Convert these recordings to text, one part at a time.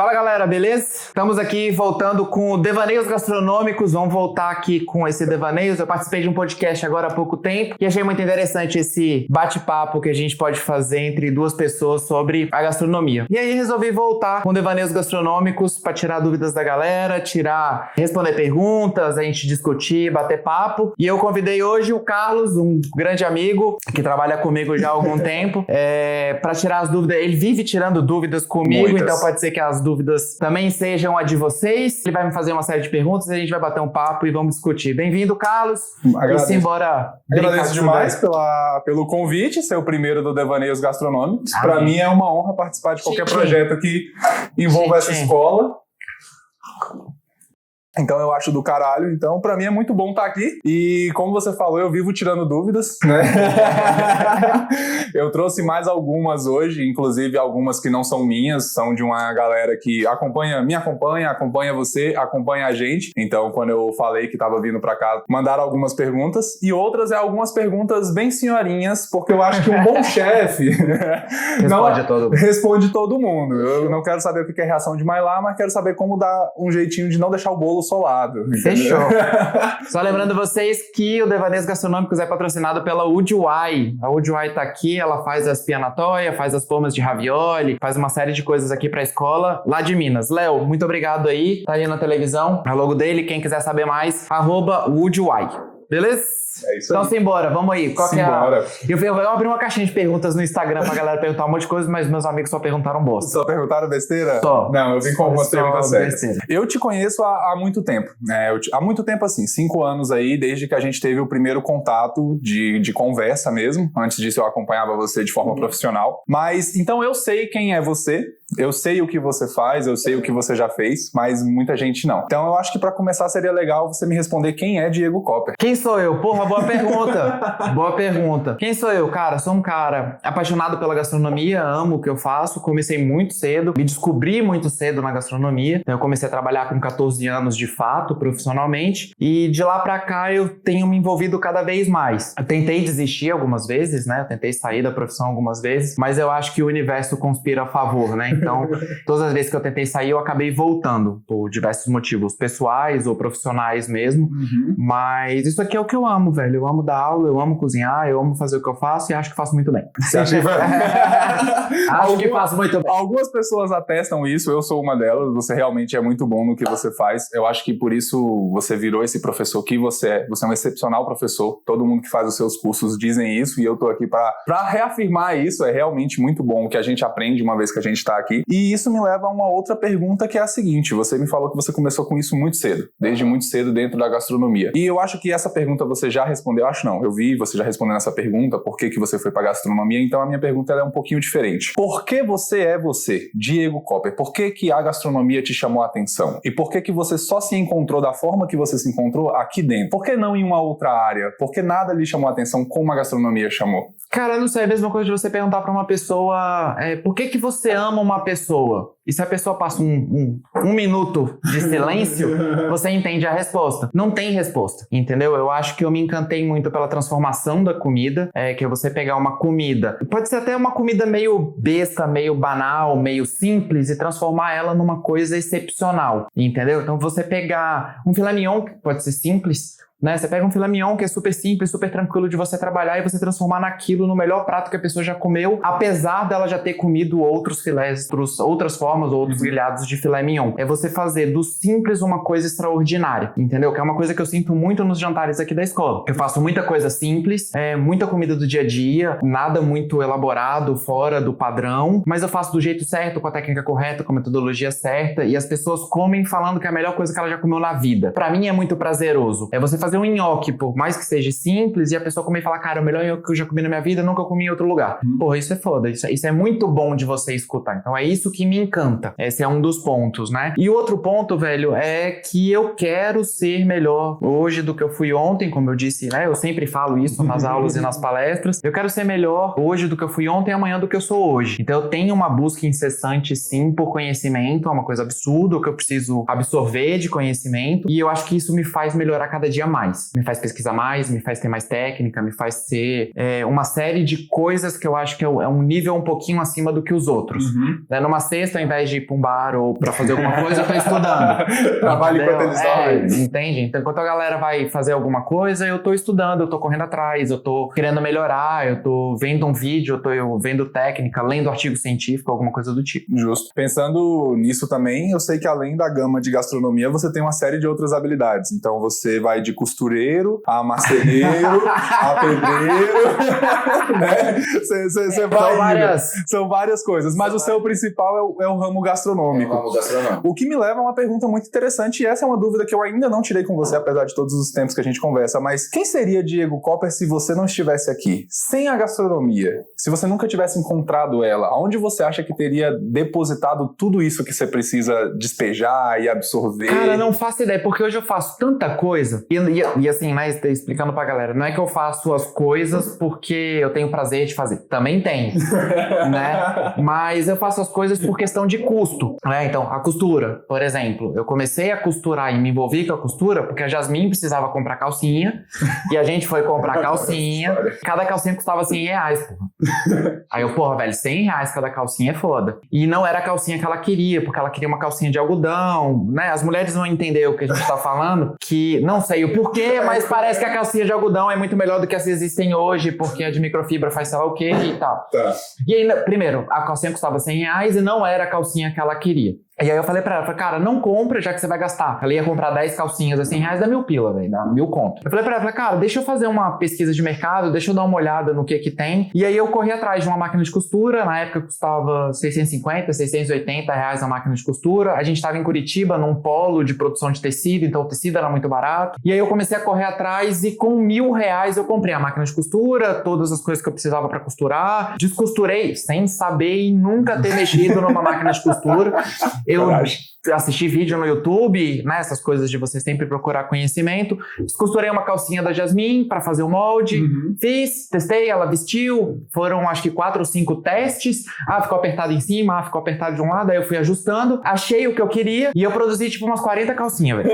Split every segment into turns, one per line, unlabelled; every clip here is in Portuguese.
Fala galera, beleza? Estamos aqui voltando com o Devaneios Gastronômicos. Vamos voltar aqui com esse Devaneios. Eu participei de um podcast agora há pouco tempo e achei muito interessante esse bate-papo que a gente pode fazer entre duas pessoas sobre a gastronomia. E aí resolvi voltar com Devaneios Gastronômicos para tirar dúvidas da galera, responder perguntas, a gente discutir, bater papo. E eu convidei hoje o Carlos, um grande amigo que trabalha comigo já há algum tempo, para tirar as dúvidas. Ele vive tirando dúvidas comigo,
Muitas.
Então pode ser que as dúvidas também sejam a de vocês. Ele vai me fazer uma série de perguntas, a gente vai bater um papo e vamos discutir. Bem-vindo, Carlos.
Agradeço.
E simbora.
Agradeço demais pelo convite, ser o primeiro do Devaneios Gastronômicos. Para mim é uma honra participar de qualquer projeto que envolva essa escola. Então eu acho do caralho. Então pra mim é muito bom estar aqui. E como você falou, eu vivo tirando dúvidas, né? Eu trouxe mais algumas hoje, inclusive algumas que não são minhas, são de uma galera que me acompanha você, acompanha a gente. Então quando eu falei que tava vindo pra cá, mandaram algumas perguntas. E outras algumas perguntas bem senhorinhas, porque eu acho que um bom chefe responde todo mundo. Eu não quero saber o que é reação de Mailá, mas quero saber como dar um jeitinho de não deixar o bolo solado.
Fechou. Só lembrando vocês que o Devaneios Gastronômicos é patrocinado pela Udiwai. A Udiwai tá aqui, ela faz as pianatoia, faz as formas de ravioli, faz uma série de coisas aqui pra escola lá de Minas. Léo, muito obrigado aí, tá aí na televisão, a logo dele, quem quiser saber mais, @Udiwai. Beleza?
É isso
então
aí.
Simbora, vamos aí. Qual que é
Simbora.
Eu vou abrir uma caixinha de perguntas no Instagram pra galera perguntar um monte de coisa, mas meus amigos só perguntaram bosta.
Só perguntaram besteira?
Só.
Não, eu vim com algumas perguntas sérias.
Besteira.
Eu te conheço há muito tempo, né? Há muito tempo, assim, 5 anos aí, desde que a gente teve o primeiro contato de conversa mesmo. Antes disso eu acompanhava você de forma profissional. Mas, então eu sei quem é você, eu sei o que você faz, eu sei o que você já fez, mas muita gente não. Então eu acho que pra começar seria legal você me responder quem é Diego Copper.
Quem sou eu? Porra, boa pergunta. Boa pergunta. Quem sou eu? Cara, sou um cara apaixonado pela gastronomia, amo o que eu faço, comecei muito cedo, me descobri muito cedo na gastronomia. Então eu comecei a trabalhar com 14 anos de fato, profissionalmente, e de lá pra cá eu tenho me envolvido cada vez mais. Eu tentei desistir algumas vezes, né? Eu tentei sair da profissão algumas vezes, mas eu acho que o universo conspira a favor, né? Então, todas as vezes que eu tentei sair, eu acabei voltando por diversos motivos, pessoais ou profissionais mesmo.
Uhum.
Mas isso aqui é o que eu amo, velho. Eu amo dar aula, eu amo cozinhar, eu amo fazer o que eu faço e acho que faço muito bem.
Você acha que
Acho que faço muito bem.
Algumas pessoas atestam isso, eu sou uma delas. Você realmente é muito bom no que você faz. Eu acho que por isso você virou esse professor que você é. Você é um excepcional professor. Todo mundo que faz os seus cursos dizem isso e eu tô aqui pra reafirmar isso. É realmente muito bom o que a gente aprende uma vez que a gente tá aqui. E isso me leva a uma outra pergunta que é a seguinte. Você me falou que você começou com isso muito cedo, desde muito cedo dentro da gastronomia. E eu acho que essa pergunta você já respondeu. Acho não, eu vi você já respondendo essa pergunta, por que você foi pra gastronomia. Então a minha pergunta ela é um pouquinho diferente. Por que você é você, Diego Copper? Por que a gastronomia te chamou a atenção? E por que você só se encontrou da forma que você se encontrou aqui dentro? Por que não em uma outra área? Por que nada lhe chamou a atenção como a gastronomia chamou?
Cara, eu não sei, é a mesma coisa de você perguntar pra uma pessoa por que você ama uma pessoa? E se a pessoa passa um minuto de silêncio, você entende a resposta. Não tem resposta, entendeu? Eu acho que eu me encantei muito pela transformação da comida, que é você pegar uma comida, pode ser até uma comida meio besta, meio banal, meio simples, e transformar ela numa coisa excepcional, entendeu? Então você pegar um filé mignon, que pode ser simples, né? Você pega um filé mignon que é super simples, super tranquilo de você trabalhar e você transformar naquilo no melhor prato que a pessoa já comeu, apesar dela já ter comido outros filés, outras formas, outros grelhados de filé mignon. É você fazer do simples uma coisa extraordinária, entendeu? Que é uma coisa que eu sinto muito nos jantares aqui da escola. Eu faço muita coisa simples, muita comida do dia a dia, nada muito elaborado, fora do padrão, mas eu faço do jeito certo, com a técnica correta, com a metodologia certa, e as pessoas comem falando que é a melhor coisa que ela já comeu na vida. Pra mim é muito prazeroso. É você fazer um nhoque, por mais que seja simples, e a pessoa comer e falar, cara, o melhor nhoque que eu já comi na minha vida, nunca comi em outro lugar. Porra, isso é foda, isso é muito bom de você escutar. Então é isso que me encanta. Esse é um dos pontos, né? E o outro ponto, velho, é que eu quero ser melhor hoje do que eu fui ontem, como eu disse, né? Eu sempre falo isso nas aulas e nas palestras. Eu quero ser melhor hoje do que eu fui ontem e amanhã do que eu sou hoje. Então eu tenho uma busca incessante, sim, por conhecimento, é uma coisa absurda que eu preciso absorver de conhecimento, e eu acho que isso me faz melhorar cada dia mais. mais. Me faz pesquisar mais, me faz ter mais técnica, me faz ter uma série de coisas que eu acho que é um nível um pouquinho acima do que os outros. Né? Numa sexta, ao invés de ir pra um bar ou pra fazer alguma coisa, eu tô estudando.
Trabalho enquanto eles dormem.
Entende? Então, enquanto a galera vai fazer alguma coisa, eu tô estudando, eu tô correndo atrás, eu tô querendo melhorar, eu tô vendo um vídeo, eu tô vendo técnica, lendo artigo científico, alguma coisa do tipo.
Justo. Pensando nisso também, eu sei que além da gama de gastronomia, você tem uma série de outras habilidades. Então, você vai de costureiro a marceneiro, a pedreiro, né? Você vai São várias coisas, mas o seu principal é o ramo gastronômico. O que me leva a uma pergunta muito interessante, e essa é uma dúvida que eu ainda não tirei com você, apesar de todos os tempos que a gente conversa, mas quem seria Diego Copper se você não estivesse aqui? Sem a gastronomia, se você nunca tivesse encontrado ela, aonde você acha que teria depositado tudo isso que você precisa despejar e absorver?
Cara, não faço ideia, porque hoje eu faço tanta coisa, e assim, né, explicando pra galera, não é que eu faço as coisas porque eu tenho prazer de fazer, também tenho, né, mas eu faço as coisas por questão de custo, né, então, a costura, por exemplo, eu comecei a costurar e me envolvi com a costura porque a Jasmine precisava comprar calcinha, e a gente foi comprar calcinha, cada calcinha custava R$100, porra. Aí eu, porra, velho, R$100 cada calcinha é foda. E não era a calcinha que ela queria, porque ela queria uma calcinha de algodão, né? As mulheres vão entender o que a gente tá falando, que não sei o porquê, mas parece que a calcinha de algodão é muito melhor do que as que existem hoje, porque a de microfibra faz sei lá o quê e tal.
Tá.
E aí, primeiro, a calcinha custava R$100 e não era a calcinha que ela queria. E aí eu falei pra ela, cara, não compra já que você vai gastar. Ela ia comprar 10 calcinhas a R$100, dá 1.000 pila, velho, dá 1.000 conto. Eu falei pra ela, cara, deixa eu fazer uma pesquisa de mercado, deixa eu dar uma olhada no que tem. E aí eu corri atrás de uma máquina de costura, na época custava R$650, R$680 a máquina de costura. A gente tava em Curitiba, num polo de produção de tecido, então o tecido era muito barato. E aí eu comecei a correr atrás e com R$1.000 eu comprei a máquina de costura, todas as coisas que eu precisava pra costurar. Descosturei, sem saber e nunca ter mexido numa máquina de costura. Eu assisti vídeo no YouTube, né, essas coisas de você sempre procurar conhecimento. Descosturei uma calcinha da Jasmine para fazer o molde. Fiz, testei, ela vestiu. Foram acho que 4 ou 5 testes. Ficou apertado em cima, ficou apertado de um lado. Aí eu fui ajustando, achei o que eu queria e eu produzi tipo umas 40 calcinhas, velho.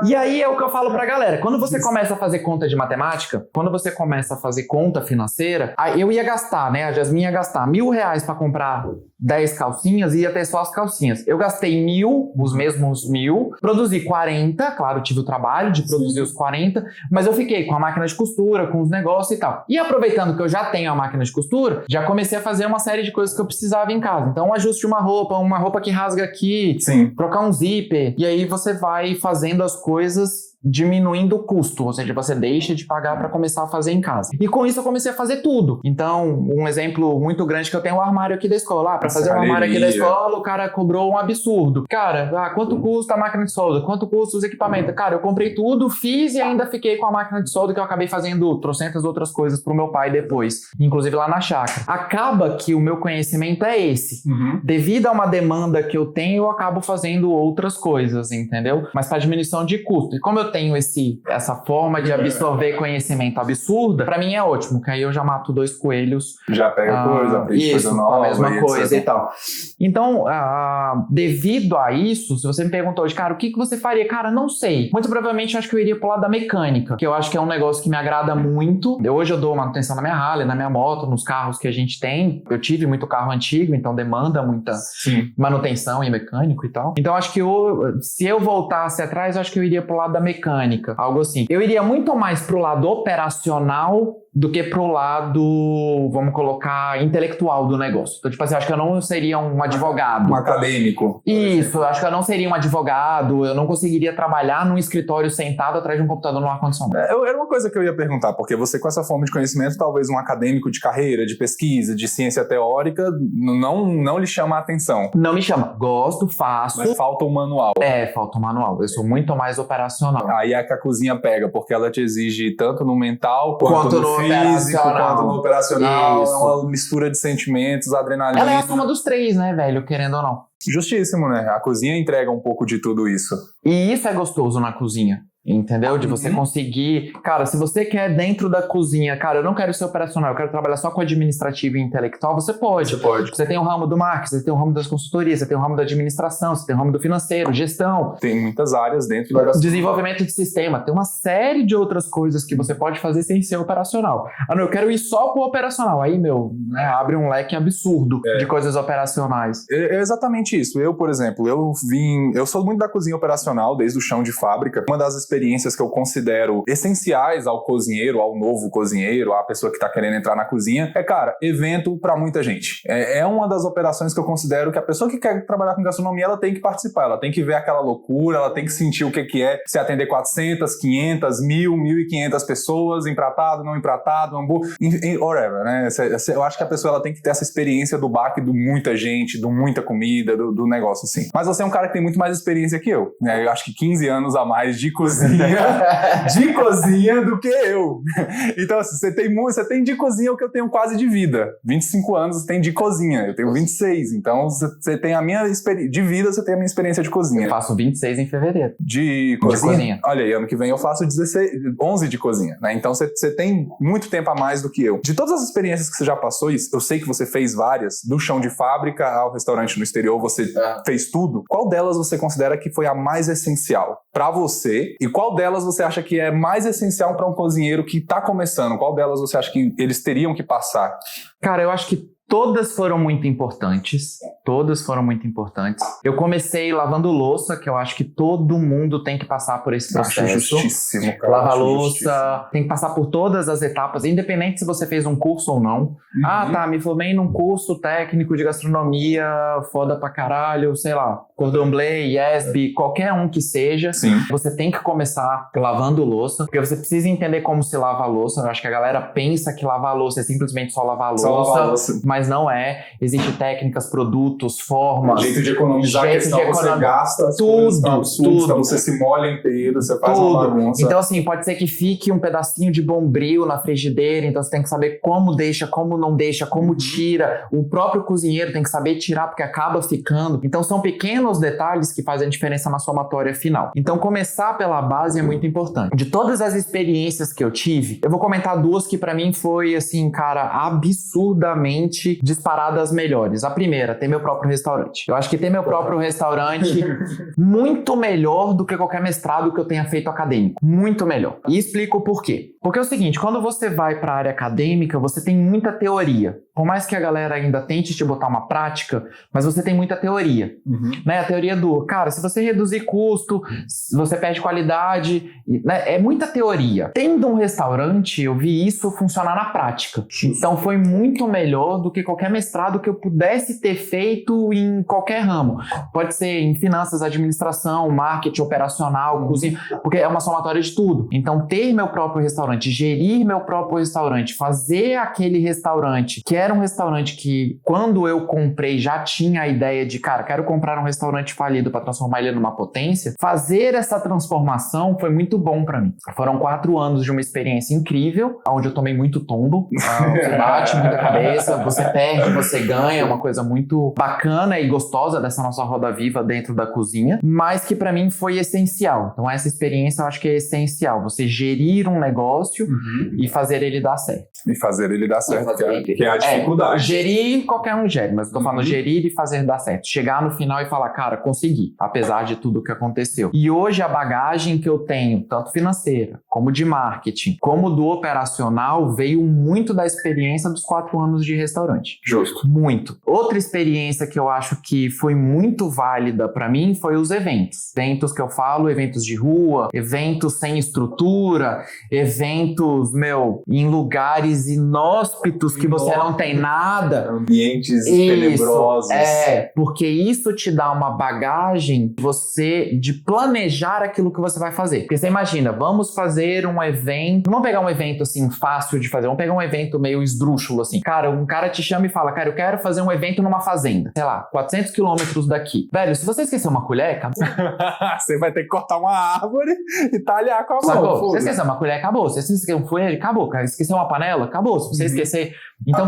E aí é o que eu falo pra galera. Quando você começa a fazer conta de matemática, quando você começa a fazer conta financeira, aí eu ia gastar, né, a Jasmine ia gastar R$1.000 para comprar 10 calcinhas e ia ter só as calcinhas. Eu gastei 1.000, os mesmos 1.000, produzi 40, claro, tive o trabalho de produzir os 40, mas eu fiquei com a máquina de costura, com os negócios e tal. E aproveitando que eu já tenho a máquina de costura, já comecei a fazer uma série de coisas que eu precisava em casa. Então, um ajuste de uma roupa que rasga aqui, trocar um zíper, e aí você vai fazendo as coisas diminuindo o custo, ou seja, você deixa de pagar para começar a fazer em casa. E com isso eu comecei a fazer tudo. Então, um exemplo muito grande que eu tenho é o armário aqui da escola. Para fazer o armário aqui da escola, o cara cobrou um absurdo. Cara, quanto custa a máquina de solda? Quanto custa os equipamentos? Cara, eu comprei tudo, fiz e ainda fiquei com a máquina de solda que eu acabei fazendo trocentas outras coisas pro meu pai depois, inclusive lá na chácara. Acaba que o meu conhecimento é esse. Devido a uma demanda que eu tenho, eu acabo fazendo outras coisas, entendeu? Mas para diminuição de custo. E como eu tenho essa forma de absorver conhecimento absurda, pra mim é ótimo, que aí eu já mato 2 coelhos.
Já pega coisa, aprende coisa nova.
A mesma coisa e tal. Então, devido a isso, se você me perguntou hoje, cara, o que você faria? Cara, não sei. Muito provavelmente eu acho que eu iria pro lado da mecânica, que eu acho que é um negócio que me agrada muito. Hoje eu dou manutenção na minha Harley, na minha moto, nos carros que a gente tem. Eu tive muito carro antigo, então demanda muita manutenção e mecânico e tal. Então, acho que se eu voltasse atrás, eu acho que eu iria pro lado da mecânica, algo assim. Eu iria muito mais pro lado operacional do que pro lado, vamos colocar, intelectual do negócio. Então, tipo assim, acho que eu não seria um advogado.
Um acadêmico.
Isso, acho que eu não seria um advogado, eu não conseguiria trabalhar num escritório sentado atrás de um computador no ar-condicionado.
Era uma coisa que eu ia perguntar, porque você com essa fome de conhecimento, talvez um acadêmico de carreira, de pesquisa, de ciência teórica, não lhe chama a atenção.
Não me chama. Gosto, faço.
Mas falta o manual.
Falta o manual. Eu sou muito mais operacional.
Aí é que a cozinha pega, porque ela te exige tanto no mental, quanto no físico, quanto no operacional.
Isso.
É uma mistura de sentimentos, adrenalina.
Ela é a soma dos 3, né, velho? Querendo ou não.
Justíssimo, né? A cozinha entrega um pouco de tudo isso.
E isso é gostoso na cozinha. Entendeu? De você conseguir... Cara, se você quer dentro da cozinha, cara, eu não quero ser operacional, eu quero trabalhar só com administrativo e intelectual, você pode.
Você pode.
Você tem o ramo do marketing, você tem o ramo das consultorias, você tem o ramo da administração, você tem o ramo do financeiro, gestão.
Tem muitas áreas dentro da gastronomia.
Desenvolvimento de sistema. Tem uma série de outras coisas que você pode fazer sem ser operacional. Ah, não, eu quero ir só pro operacional. Aí, né, abre um leque absurdo de coisas operacionais.
É exatamente isso. Eu, por exemplo, eu sou muito da cozinha operacional, desde o chão de fábrica. Uma das experiências que eu considero essenciais ao cozinheiro, ao novo cozinheiro, à pessoa que tá querendo entrar na cozinha, cara, evento pra muita gente. É uma das operações que eu considero que a pessoa que quer trabalhar com gastronomia, ela tem que participar, ela tem que ver aquela loucura, ela tem que sentir o que é se atender 400, 500, 1.000, 1.500 pessoas, empratado, não empratado, hambúrguer, whatever, né? Eu acho que a pessoa ela tem que ter essa experiência do baque do muita gente, do muita comida, do negócio assim. Mas você é um cara que tem muito mais experiência que eu, né? Eu acho que 15 anos a mais de cozinha, do que eu. Então, assim, você tem de cozinha o que eu tenho quase de vida. 25 anos você tem de cozinha, eu tenho 26. Então, você tem a minha experiência de vida, você tem a minha experiência de cozinha.
Eu faço 26 em fevereiro.
De cozinha? Olha aí, ano que vem eu faço 11 de cozinha, né? Então, você tem muito tempo a mais do que eu. De todas as experiências que você já passou, eu sei que você fez várias, do chão de fábrica ao restaurante no exterior, você fez tudo. Qual delas você considera que foi a mais essencial pra você? E qual delas você acha que é mais essencial pra um cozinheiro que tá começando? Qual delas você acha que eles teriam que passar?
Cara, eu acho que todas foram muito importantes. Todas foram muito importantes. Eu comecei lavando louça, que eu acho que todo mundo tem que passar por esse processo.
Justíssimo, cara.
Lavar louça, tem que passar por todas as etapas, independente se você fez um curso ou não. Ah, tá, me formei num curso técnico de gastronomia, foda pra caralho, sei lá, cordon bleu, IESB, qualquer um que seja.
Sim.
Você tem que começar lavando louça, porque você precisa entender como se lava a louça. Eu acho que a galera pensa que lavar a louça é simplesmente só lavar a louça. Mas não é. Existem técnicas, produtos, formas.
Jeito de economizar, você gasta as coisas absurdas, então você se molha inteiro, você faz uma bagunça.
Então, assim, pode ser que fique um pedacinho de bombril na frigideira, então você tem que saber como deixa, como não deixa, como tira. O próprio cozinheiro tem que saber tirar, porque acaba ficando. Então, são pequenos detalhes que fazem a diferença na somatória final. Então, começar pela base é muito importante. De todas as experiências que eu tive, eu vou comentar duas que pra mim foi, assim, cara, absurdamente disparadas melhores. A primeira, ter meu próprio restaurante. Eu acho que ter meu próprio restaurante muito melhor do que qualquer mestrado que eu tenha feito acadêmico. Muito melhor. E explico por quê. Porque é o seguinte, quando você vai para a área acadêmica, você tem muita teoria. Por mais que a galera ainda tente te botar uma prática, mas você tem muita teoria. Né? A teoria do, cara, se você reduzir custo, você perde qualidade, né? É muita teoria. Tendo um restaurante, eu vi isso funcionar na prática. Então foi muito melhor do que qualquer mestrado que eu pudesse ter feito em qualquer ramo. Pode ser em finanças, administração, marketing, operacional, cozinha, porque é uma somatória de tudo. Então ter meu próprio restaurante, gerir meu próprio restaurante, fazer aquele restaurante, que era um restaurante que quando eu comprei já tinha a ideia de, cara, quero comprar um restaurante falido para transformar ele numa potência. Fazer essa transformação foi muito bom para mim. Foram 4 anos de uma experiência incrível, onde eu tomei muito tombo, você bate muita cabeça, você perde, você ganha, uma coisa muito bacana e gostosa dessa nossa roda viva dentro da cozinha, mas que para mim foi essencial. Então essa experiência eu acho que é essencial, você gerir um negócio e fazer ele dar certo.
E fazer ele dar certo, que é a dificuldade.
Gerir, qualquer um gere, mas eu tô falando gerir e fazer dar certo. Chegar no final e falar, cara, consegui, apesar de tudo que aconteceu. E hoje a bagagem que eu tenho, tanto financeira, como de marketing, como do operacional, veio muito da experiência dos 4 anos de restaurante.
Justo.
Muito. Outra experiência que eu acho que foi muito válida pra mim foi os eventos. Eventos que eu falo, eventos de rua, eventos sem estrutura, eventos, em lugares inóspitos que você não tem nada.
Ambientes tenebrosos.
Porque isso te dá uma bagagem de planejar aquilo que você vai fazer. Porque você imagina, vamos fazer um evento, não vamos pegar um evento assim fácil de fazer, vamos pegar um evento meio esdrúxulo assim. Cara, um cara te chama e fala, cara, eu quero fazer um evento numa fazenda, sei lá, 400 quilômetros daqui. Velho, se você esquecer uma colher, acabou.
Você vai ter que cortar uma árvore e talhar com a mão.
Sacou? Se você esquecer uma colher, acabou. Se você esquecer um folha, acabou. Cara, esquecer uma panela, acabou. Se você esquecer... Então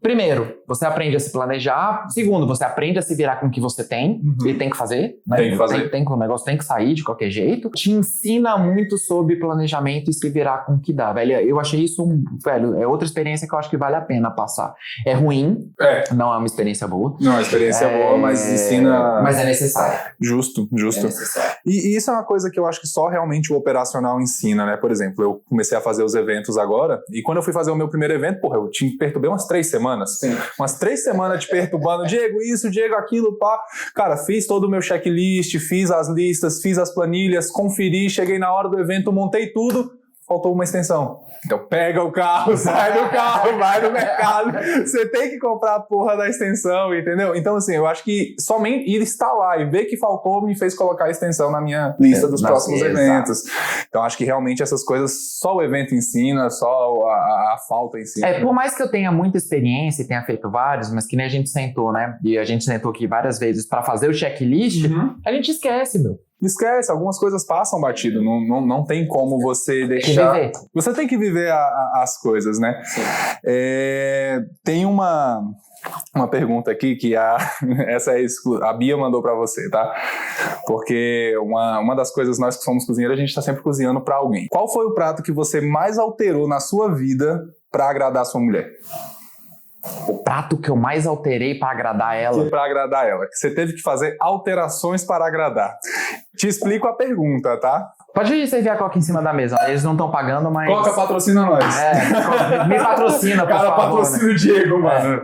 primeiro, você aprende a se planejar. Segundo, você aprende a se virar com o que você tem e tem que fazer. Né?
Tem que fazer.
O negócio tem que sair de qualquer jeito. Te ensina muito sobre planejamento e se virar com o que dá, velho. Eu achei isso, velho, é outra experiência que eu acho que vale a pena passar. É ruim, não é uma experiência boa.
Não é uma experiência boa, mas ensina...
Mas é necessário.
Justo.
É necessário.
E isso é uma coisa que eu acho que só realmente o operacional ensina, né? Por exemplo, eu comecei a fazer os eventos agora, e quando eu fui fazer o meu primeiro evento, porra, eu perturbei umas 3 semanas.
Sim.
Umas 3 semanas te perturbando, Diego isso, Diego aquilo, pá. Cara, fiz todo o meu checklist, fiz as listas, fiz as planilhas, conferi, cheguei na hora do evento, montei tudo, faltou uma extensão. Então pega o carro, sai do carro, vai no mercado. Você tem que comprar a porra da extensão, entendeu? Então, assim, eu acho que somente ir estar lá e ver que faltou me fez colocar a extensão na minha lista dos próximos eventos. Então, acho que realmente essas coisas só o evento ensina, só a falta ensina.
Por mais que eu tenha muita experiência e tenha feito vários, mas que nem a gente sentou, né? E a gente sentou aqui várias vezes pra fazer o checklist, a gente esquece, meu.
Esquece, algumas coisas passam batido, não tem como você deixar...
Viver.
Você tem que viver as coisas, né? Tem uma pergunta aqui que essa é a Bia mandou pra você, tá? Porque uma das coisas, nós que somos cozinheiros, a gente tá sempre cozinhando pra alguém. Qual foi o prato que você mais alterou na sua vida pra agradar a sua mulher?
O prato que eu mais alterei pra agradar ela.
Pra agradar ela, que você teve que fazer alterações para agradar. Te explico a pergunta, tá?
Pode servir a Coca em cima da mesa. Eles não estão pagando, mas...
Coca patrocina nós.
Me patrocina, por
Cara,
favor.
patrocina o Diego, mano.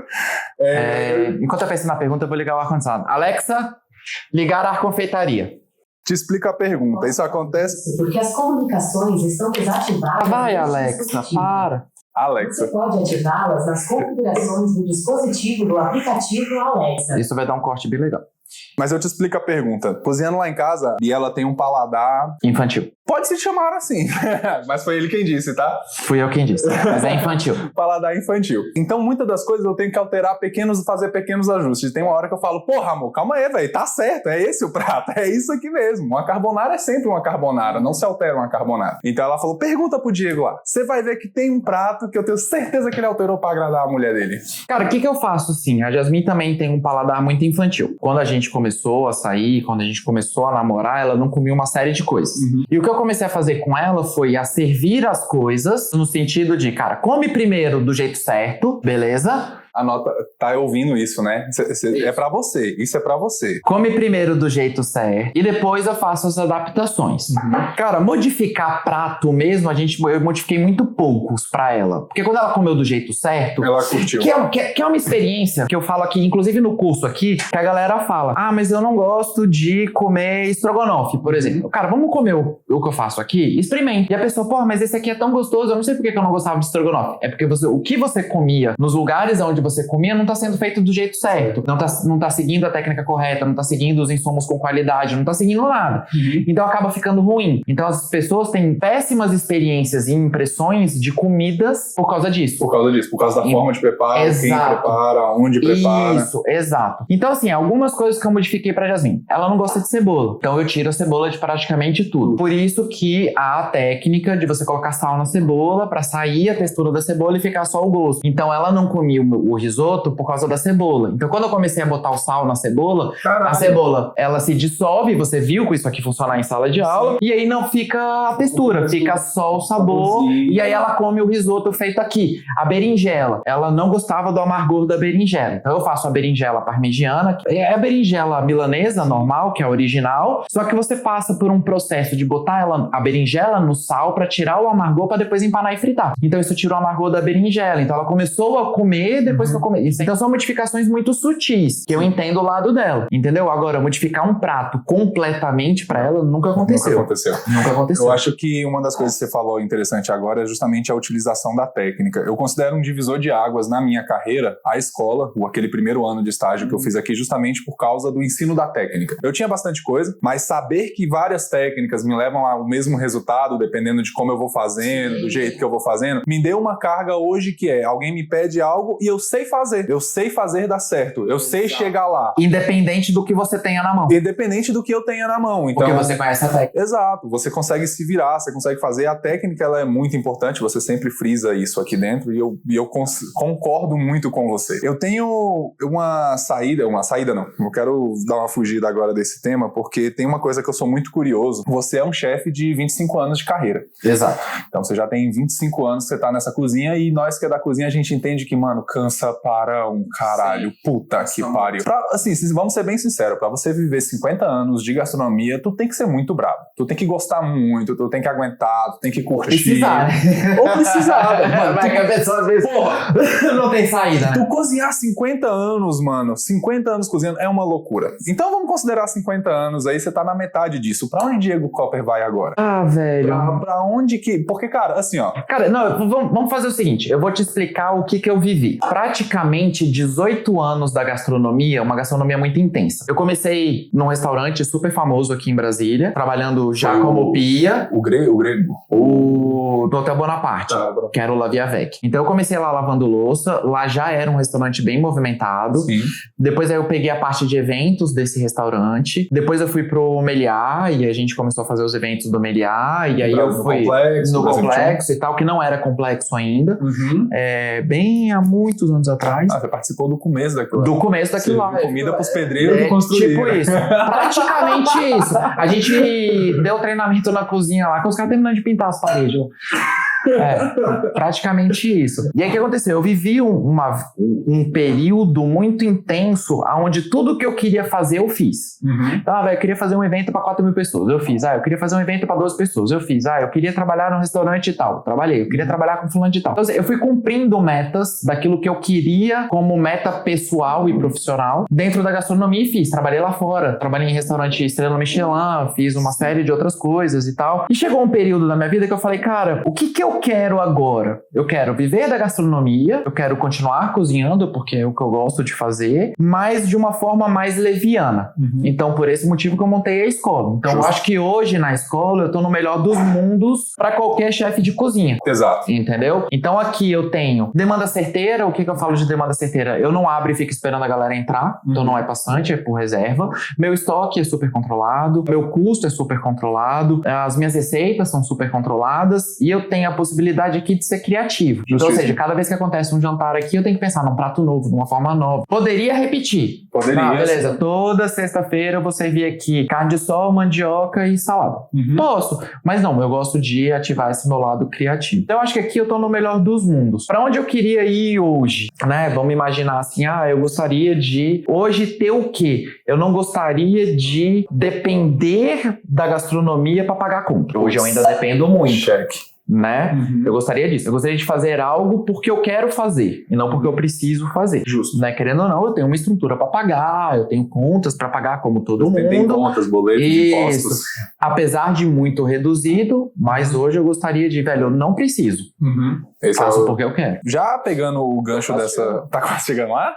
Enquanto eu penso na pergunta, eu vou ligar o ar-condicionado. Alexa, ligar a confeitaria.
Te explico a pergunta. Isso acontece...
Porque as comunicações estão desativadas.
Vai, Alexa, para.
Alexa.
Você pode ativá-las nas configurações do dispositivo do aplicativo Alexa.
Isso vai dar um corte bem legal.
Mas eu te explico a pergunta. Cozinhando lá em casa, e ela tem um paladar...
Infantil.
Pode se chamar assim, mas foi ele quem disse, tá?
Fui eu quem disse, mas é infantil.
Paladar infantil. Então, muitas das coisas eu tenho que alterar fazer pequenos ajustes. Tem uma hora que eu falo, porra, amor, calma aí, velho, tá certo, é esse o prato, é isso aqui mesmo. Uma carbonara é sempre uma carbonara, não se altera uma carbonara. Então ela falou, pergunta pro Diego lá, você vai ver que tem um prato que eu tenho certeza que ele alterou pra agradar a mulher dele.
Cara, o que eu faço assim? A Jasmine também tem um paladar muito infantil. Quando a gente começou a sair, quando a gente começou a namorar, ela não comia uma série de coisas. E o que eu comecei a fazer com ela foi a servir as coisas no sentido de, cara, come primeiro do jeito certo, beleza?
Anota, tá ouvindo isso, né? É pra você, isso é pra você.
Come primeiro do jeito certo e depois eu faço as adaptações. Cara, modificar prato mesmo, eu modifiquei muito poucos pra ela. Porque quando ela comeu do jeito certo...
Ela curtiu.
Que é uma experiência que eu falo aqui, inclusive no curso aqui, que a galera fala, mas eu não gosto de comer estrogonofe, por exemplo. Cara, vamos comer o que eu faço aqui? Experimente. E a pessoa, porra, mas esse aqui é tão gostoso, eu não sei por que eu não gostava de estrogonofe. É porque o que você comia nos lugares onde você comia não tá sendo feito do jeito certo. Não tá seguindo a técnica correta, não tá seguindo os insumos com qualidade, não tá seguindo nada. Então acaba ficando ruim. Então as pessoas têm péssimas experiências e impressões de comidas por causa disso.
Por causa da forma de preparo, quem prepara, onde prepara.
Isso, exato. Então assim, algumas coisas que eu modifiquei pra Jasmine. Ela não gosta de cebola. Então eu tiro a cebola de praticamente tudo. Por isso que há a técnica de você colocar sal na cebola pra sair a textura da cebola e ficar só o gosto. Então ela não comia o risoto por causa da cebola. Então quando eu comecei a botar o sal na cebola, a cebola, ela se dissolve, você viu que isso aqui funcionar em sala de aula, e aí não fica a textura, fica só o sabor, e aí ela come o risoto feito aqui. A berinjela, ela não gostava do amargor da berinjela. Então eu faço a berinjela parmegiana, que é a berinjela milanesa normal, que é a original, só que você passa por um processo de botar a berinjela no sal para tirar o amargor para depois empanar e fritar. Então isso tirou o amargor da berinjela. Então ela começou a comer depois que eu comi. Então são modificações muito sutis, que eu entendo o lado dela, entendeu? Agora, modificar um prato completamente para ela nunca aconteceu. Nunca aconteceu.
Eu acho que uma das coisas que você falou interessante agora é justamente a utilização da técnica. Eu considero um divisor de águas na minha carreira a escola, ou aquele primeiro ano de estágio que eu fiz aqui, justamente por causa do ensino da técnica. Eu tinha bastante coisa, mas saber que várias técnicas me levam ao mesmo resultado, dependendo de como eu vou fazendo, do jeito que eu vou fazendo, me deu uma carga hoje que alguém me pede algo e eu sei fazer. Eu sei fazer dar certo. Eu sei chegar lá.
Independente do que você tenha na mão.
Independente do que eu tenha na mão. Então,
Porque você conhece a técnica.
Exato. Você consegue se virar, você consegue fazer. A técnica, ela é muito importante. Você sempre frisa isso aqui dentro e eu concordo muito com você. Eu tenho uma saída não. Eu quero dar uma fugida agora desse tema, porque tem uma coisa que eu sou muito curioso. Você é um chefe de 25 anos de carreira.
Exato.
Então você já tem 25 anos que você tá nessa cozinha e nós que é da cozinha, a gente entende que, mano, cansa para um caralho. Sim. Puta que pariu. Assim, vamos ser bem sinceros, pra você viver 50 anos de gastronomia, tu tem que ser muito bravo. Tu tem que gostar muito, tu tem que aguentar, tu tem que curtir.
Precisar, né?
Ou precisar, mano.
Mas que a pessoa às vezes não tem saída, né?
Tu cozinhar 50 anos, mano, 50 anos cozinhando é uma loucura. Então vamos considerar 50 anos aí, você tá na metade disso. Pra onde Diego Copper vai agora?
Ah, velho.
Pra onde que... Porque, cara, assim, ó...
Cara, não, vamos fazer o seguinte, eu vou te explicar o que eu vivi. Praticamente 18 anos da gastronomia, uma gastronomia muito intensa. Eu comecei num restaurante super famoso aqui em Brasília, trabalhando já como pia.
O grego?
Do Hotel Bonaparte, que era o La Via Vec. Então eu comecei lá lavando louça, lá já era um restaurante bem movimentado.
Sim.
Depois aí eu peguei a parte de eventos desse restaurante. Depois eu fui pro Meliá e a gente começou a fazer os eventos do Meliá. E aí eu fui no complexo e tal, que não era complexo ainda.
Uhum.
Bem há muitos anos atrás.
Você participou do começo daquilo lá.
Do começo daquilo lá.
Comida pros pedreiros que construíram.
Tipo isso. Praticamente isso. A gente deu treinamento na cozinha lá, com os caras terminando de pintar as paredes. Praticamente isso. E aí o que aconteceu? Eu vivi um período muito intenso onde tudo que eu queria fazer eu fiz.
Uhum.
Então, eu queria fazer um evento para 4 mil pessoas, eu fiz. Eu queria fazer um evento para 12 pessoas, eu fiz. Eu queria trabalhar num restaurante e tal, trabalhei. Eu queria trabalhar com fulano de tal. Então, assim, eu fui cumprindo metas daquilo que eu queria como meta pessoal e profissional dentro da gastronomia e fiz. Trabalhei lá fora, trabalhei em restaurante Estrela Michelin, fiz uma série de outras coisas e tal. E chegou um período na minha vida que eu falei, cara, o que eu quero agora? Eu quero viver da gastronomia, eu quero continuar cozinhando, porque é o que eu gosto de fazer, mas de uma forma mais leviana.
Uhum.
Então, por esse motivo que eu montei a escola. Então, eu acho que hoje na escola eu tô no melhor dos mundos para qualquer chefe de cozinha.
Exato.
Entendeu? Então, aqui eu tenho demanda certeira. O que eu falo de demanda certeira? Eu não abro e fico esperando a galera entrar. Então, não é passante, é por reserva. Meu estoque é super controlado. Meu custo é super controlado. As minhas receitas são super controladas. E eu tenho a possibilidade aqui de ser criativo. Então, ou seja, cada vez que acontece um jantar aqui, eu tenho que pensar num prato novo, de uma forma nova. Poderia repetir.
Poderia.
Beleza. Toda sexta-feira eu vou servir aqui carne de sol, mandioca e salada.
Uhum.
Posso. Mas não, eu gosto de ativar esse meu lado criativo. Então, eu acho que aqui eu tô no melhor dos mundos. Pra onde eu queria ir hoje? Né? Vamos imaginar assim, eu gostaria de hoje ter o quê? Eu não gostaria de depender da gastronomia pra pagar a conta. Hoje eu ainda dependo muito.
Cheque.
Né?
Uhum.
Eu gostaria disso. Eu gostaria de fazer algo porque eu quero fazer e não porque eu preciso fazer.
Justo.
Né? Querendo ou não, eu tenho uma estrutura para pagar, eu tenho contas para pagar como todo mundo.
Tem contas, boletos, impostos.
Apesar de muito reduzido, mas hoje eu gostaria de, eu não preciso.
Uhum.
Faço porque eu quero.
Já pegando o gancho dessa... Tá quase chegando lá?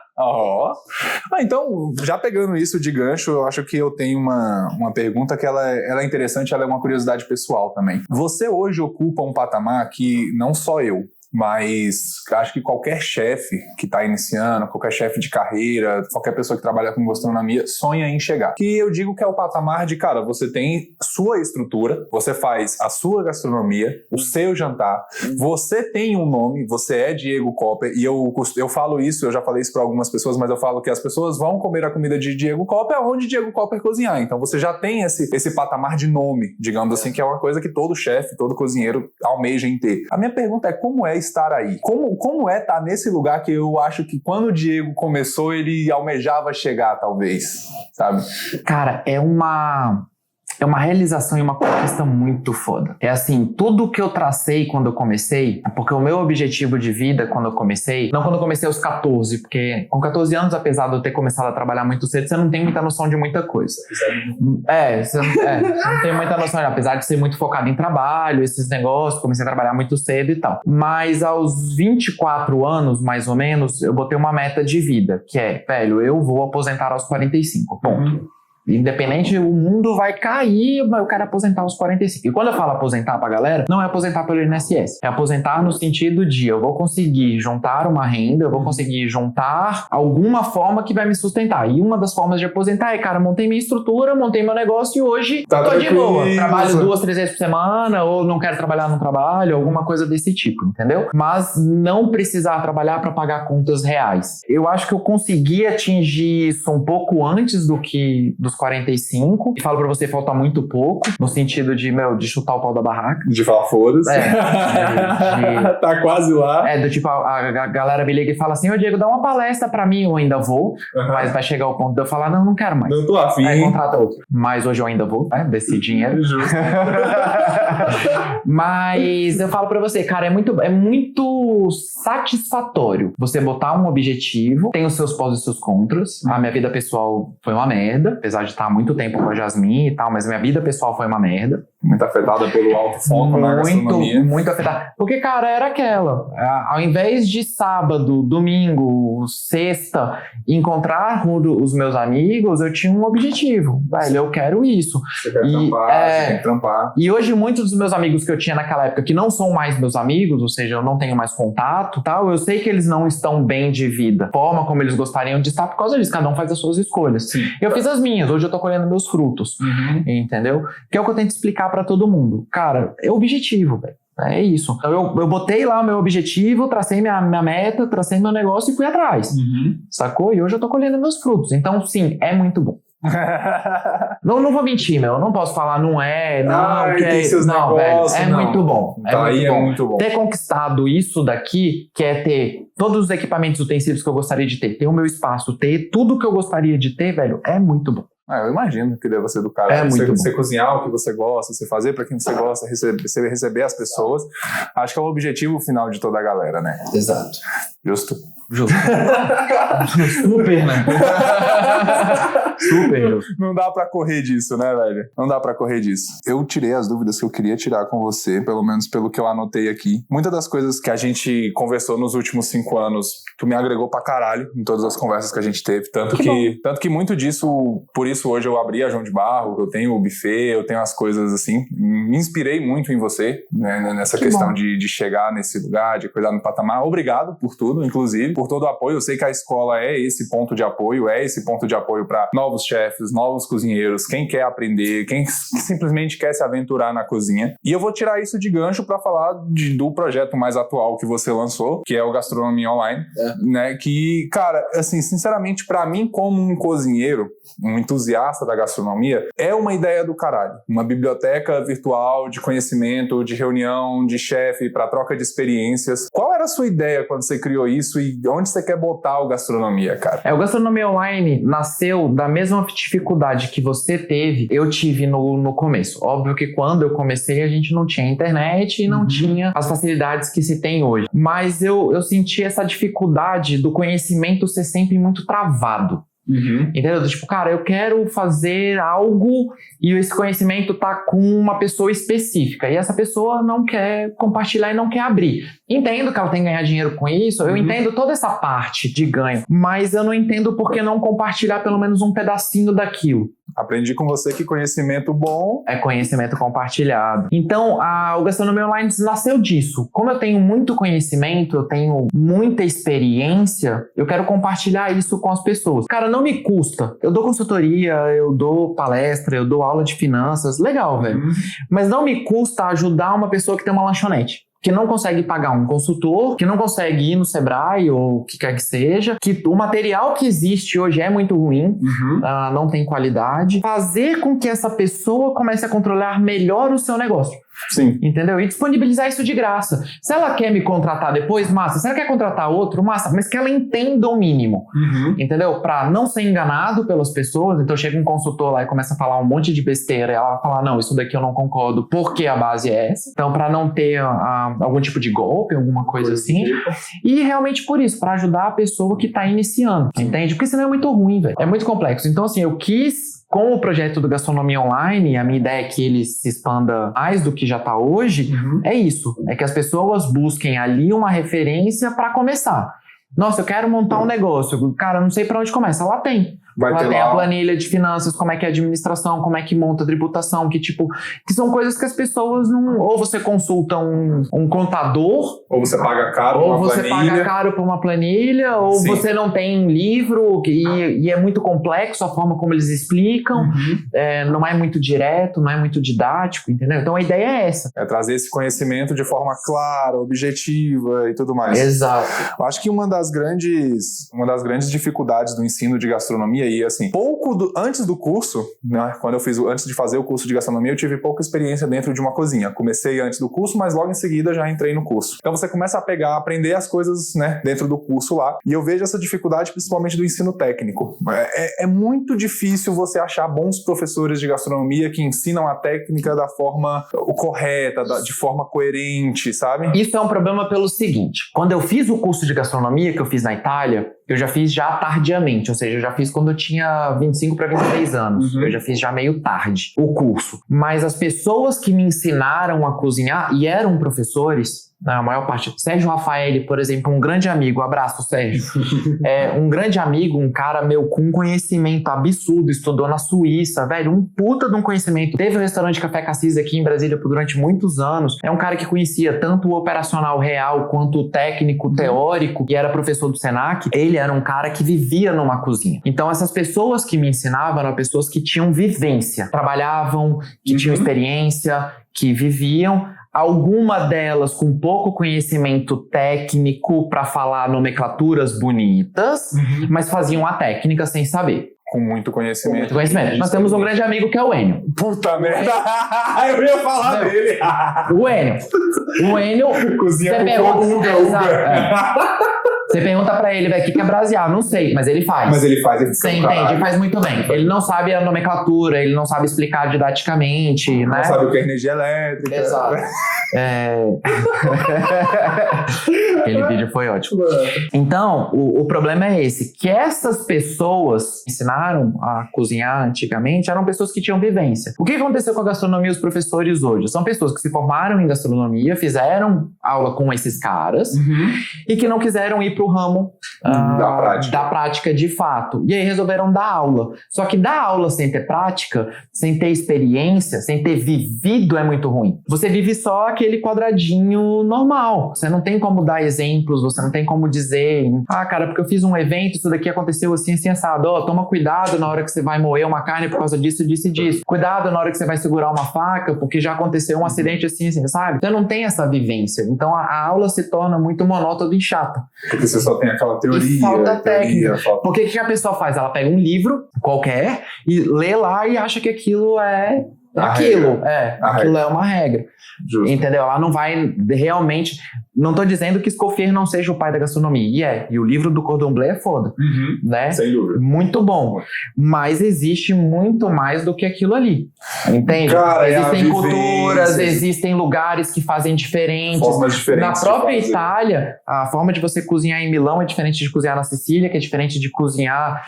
Então, já pegando isso de gancho, eu acho que eu tenho uma pergunta que ela é interessante, ela é uma curiosidade pessoal também. Você hoje ocupa um patamar que não só eu, mas acho que qualquer chefe que está iniciando, qualquer chefe de carreira, qualquer pessoa que trabalha com gastronomia sonha em chegar. Que eu digo que é o patamar de, cara, você tem sua estrutura, você faz a sua gastronomia, o seu jantar, você tem um nome, você é Diego Copper, e eu falo isso, eu já falei isso para algumas pessoas, mas eu falo que as pessoas vão comer a comida de Diego Copper onde Diego Copper cozinhar. Então você já tem esse patamar de nome, digamos assim, que é uma coisa que todo chefe, todo cozinheiro almeja em ter. A minha pergunta é como é estar aí? Como é estar nesse lugar que eu acho que quando o Diego começou, ele almejava chegar, talvez, sabe?
Cara, é uma realização e uma conquista muito foda. É assim, tudo que eu tracei quando eu comecei, porque o meu objetivo de vida quando eu comecei, não quando eu comecei aos 14, porque com 14 anos, apesar de eu ter começado a trabalhar muito cedo, você não tem muita noção de muita coisa. Você não tem muita noção, apesar de ser muito focado em trabalho, esses negócios, comecei a trabalhar muito cedo e tal. Mas aos 24 anos, mais ou menos, eu botei uma meta de vida, que é, eu vou aposentar aos 45, ponto. Independente, o mundo vai cair, mas eu quero aposentar aos 45. E quando eu falo aposentar pra galera, não é aposentar pelo INSS. É aposentar no sentido de eu vou conseguir juntar uma renda, eu vou conseguir juntar alguma forma que vai me sustentar. E uma das formas de aposentar é, cara, montei minha estrutura, montei meu negócio e hoje tô de boa. Trabalho 2, 3 vezes por semana, ou não quero trabalhar no trabalho, alguma coisa desse tipo, entendeu? Mas não precisar trabalhar pra pagar contas reais. Eu acho que eu consegui atingir isso um pouco antes dos 45. E falo pra você, falta muito pouco, no sentido de chutar o pau da barraca.
De falar foda-se. Tá quase lá.
Do tipo, a galera me liga e fala assim, ô Diego, dá uma palestra pra mim, eu ainda vou, mas vai chegar o ponto de eu falar, não quero mais.
Não tô afim.
Aí contrata outro. Mas hoje eu ainda vou, desse dinheiro.
Justo.
Mas eu falo pra você, cara, é muito satisfatório você botar um objetivo, tem os seus pós e seus contras. A minha vida pessoal foi uma merda, apesar de estar há muito tempo com a Jasmine e tal, mas minha vida pessoal foi uma merda.
Muito afetada pelo alto foco na gastronomia.
Muito afetada. Porque, cara, era aquela. Ao invés de sábado, domingo, sexta, encontrar os meus amigos, eu tinha um objetivo. Velho, eu quero isso.
Você quer trampar, você tem que trampar.
E hoje, muitos dos meus amigos que eu tinha naquela época, que não são mais meus amigos, ou seja, eu não tenho mais contato, tal, eu sei que eles não estão bem de vida. Forma como eles gostariam de estar por causa disso. Cada um faz as suas escolhas. Sim. Eu fiz as minhas. Hoje eu tô colhendo meus frutos. Entendeu? Que é o que eu tento explicar pra todo mundo. Cara, é objetivo, velho. É isso. Então eu botei lá o meu objetivo, tracei minha meta, tracei meu negócio e fui atrás. Sacou? E hoje eu tô colhendo meus frutos. Então, sim, é muito bom. não vou mentir, eu não posso falar não é, não, que é isso. Não, velho, é muito bom.
É muito bom.
Ter conquistado isso daqui, que é ter todos os equipamentos, utensílios que eu gostaria de ter o meu espaço, ter tudo que eu gostaria de ter, velho, é muito bom.
Eu imagino que deva ser do cara. Você cozinhar o que você gosta, você fazer para quem você gosta, receber as pessoas. Acho que é o objetivo final de toda a galera, né?
Exato.
Justo.
Super, né? Super.
Não dá pra correr disso, né, velho? Não dá pra correr disso. Eu tirei as dúvidas que eu queria tirar com você, pelo menos pelo que eu anotei aqui. Muitas das coisas que a gente conversou nos últimos 5 anos, tu me agregou pra caralho em todas as conversas que a gente teve. Tanto que muito disso, por isso hoje eu abri a João de Barro, eu tenho o buffet, eu tenho as coisas assim. Me inspirei muito em você, né, nessa questão de chegar nesse lugar, de cuidar no patamar. Obrigado por tudo, inclusive, por todo o apoio. Eu sei que a escola é esse ponto de apoio para novos chefes, novos cozinheiros, quem quer aprender, quem simplesmente quer se aventurar na cozinha. E eu vou tirar isso de gancho para falar do projeto mais atual que você lançou, que é o Gastronomia Online, né? Que, cara, assim, sinceramente, para mim, como um cozinheiro, um entusiasta da gastronomia, é uma ideia do caralho. Uma biblioteca virtual de conhecimento, de reunião, de chefe, para troca de experiências. Qual era a sua ideia quando você criou isso e onde você quer botar o Gastronomia, cara?
O Gastronomia Online nasceu da mesma dificuldade que você teve, eu tive no começo. Óbvio que quando eu comecei, a gente não tinha internet e não tinha as facilidades que se tem hoje. Mas eu senti essa dificuldade do conhecimento ser sempre muito travado. Entendeu? Tipo, cara, eu quero fazer algo e esse conhecimento tá com uma pessoa específica e essa pessoa não quer compartilhar e não quer abrir. Entendo que ela tem que ganhar dinheiro com isso, eu entendo toda essa parte de ganho, mas eu não entendo por que não compartilhar pelo menos um pedacinho daquilo.
Aprendi com você que conhecimento bom
é conhecimento compartilhado. Então, o Gastronomia Online nasceu disso. Como eu tenho muito conhecimento, eu tenho muita experiência, eu quero compartilhar isso com as pessoas. Cara, não me custa. Eu dou consultoria, eu dou palestra, eu dou aula de finanças. Legal, velho. Mas não me custa ajudar uma pessoa que tem uma lanchonete, que não consegue pagar um consultor, que não consegue ir no Sebrae ou o que quer que seja, que o material que existe hoje é muito ruim, não tem qualidade. Fazer com que essa pessoa comece a controlar melhor o seu negócio.
Sim.
Entendeu? E disponibilizar isso de graça. Se ela quer me contratar depois, massa. Se ela quer contratar outro, massa. Mas que ela entenda o mínimo. Entendeu? Pra não ser enganado pelas pessoas. Então chega um consultor lá e começa a falar um monte de besteira e ela vai falar, não, isso daqui eu não concordo porque a base é essa. Então pra não ter algum tipo de golpe, alguma coisa assim. E realmente por isso, pra ajudar a pessoa que tá iniciando. Entende? Porque senão é muito ruim, velho. É muito complexo. Então assim, eu quis... Com o projeto do Gastronomia Online, a minha ideia é que ele se expanda mais do que já está hoje, é isso. É que as pessoas busquem ali uma referência para começar. Nossa, eu quero montar um negócio. Cara, não sei para onde começa. Lá tem.
Vai
Lá
ter
tem
lá
a planilha de finanças, como é que é a administração, como é que monta a tributação, que são coisas que as pessoas não... Ou você consulta um contador,
ou você paga caro
ou
uma
você
planilha.
paga caro por uma planilha, ou
Sim.
você não tem um livro e é muito complexo a forma como eles explicam, não é muito direto, não é muito didático, entendeu? Então a ideia é essa.
É trazer esse conhecimento de forma clara, objetiva e tudo mais.
Exato.
Eu acho que uma das grandes dificuldades do ensino de gastronomia, e assim, antes do curso, né, antes de fazer o curso de gastronomia, eu tive pouca experiência dentro de uma cozinha. Comecei antes do curso, mas logo em seguida já entrei no curso. Então você começa a aprender as coisas, né, dentro do curso lá, e eu vejo essa dificuldade principalmente do ensino técnico. É muito difícil você achar bons professores de gastronomia que ensinam a técnica da forma correta, de forma coerente, sabe?
Isso é um problema pelo seguinte: quando eu fiz o curso de gastronomia que eu fiz na Itália, eu já fiz já tardiamente, ou seja, eu já fiz quando eu tinha 25 para 26 anos. Eu já fiz já meio tarde o curso. Mas as pessoas que me ensinaram a cozinhar e eram professores, a maior parte, Sérgio Rafael, por exemplo, um grande amigo, abraço Sérgio, um grande amigo, um cara meu com um conhecimento absurdo, estudou na Suíça, velho, um puta de um conhecimento, teve um restaurante Café Cassis aqui em Brasília durante muitos anos, é um cara que conhecia tanto o operacional real quanto o técnico teórico e era professor do Senac. Ele era um cara que vivia numa cozinha. Então essas pessoas que me ensinavam eram pessoas que tinham vivência, trabalhavam, que tinham experiência, que viviam. Alguma delas com pouco conhecimento técnico para falar nomenclaturas bonitas, mas faziam a técnica sem saber.
Com muito conhecimento.
Nós temos um grande amigo que é o Enio.
Puta merda! Eu ia falar dele.
O Enio...
Cozinha com fogo,
Você pergunta pra ele, velho, o que é brasear? Não sei, mas ele faz.
Mas ele faz, ele
Você entende? Ele faz muito bem. Ele não sabe a nomenclatura, ele não sabe explicar didaticamente, né?
Não sabe o que é energia elétrica.
Exato. Aquele vídeo foi ótimo. Então, o problema é esse, que essas pessoas que ensinaram a cozinhar antigamente eram pessoas que tinham vivência. O que aconteceu com a gastronomia e os professores hoje? São pessoas que se formaram em gastronomia, fizeram aula com esses caras e que não quiseram ir pro ramo da prática de fato. E aí resolveram dar aula. Só que dar aula sem ter prática, sem ter experiência, sem ter vivido é muito ruim. Você vive só aquele quadradinho normal. Você não tem como dar exemplos, você não tem como dizer, cara, porque eu fiz um evento, isso daqui aconteceu assim, assim, assado. Toma cuidado na hora que você vai moer uma carne por causa disso, disso e disso. Cuidado na hora que você vai segurar uma faca, porque já aconteceu um acidente assim, assim, sabe? Você não tem essa vivência. Então a aula se torna muito monótona e chata.
Porque você só tem aquela teoria.
E falta técnica. Porque o que a pessoa faz? Ela pega um livro qualquer e lê lá e acha que aquilo é aquilo. Aquilo é uma regra.
Justo.
Entendeu? Ela não vai realmente... Não tô dizendo que Escoffier não seja o pai da gastronomia. E o livro do Cordon Bleu é foda. Né?
Sem dúvida.
Muito bom. Mas existe muito mais do que aquilo ali. Entende?
Cara,
existem culturas, existem lugares que fazem diferentes.
Formas diferentes.
Na própria Itália, a forma de você cozinhar em Milão é diferente de cozinhar na Sicília, que é diferente de cozinhar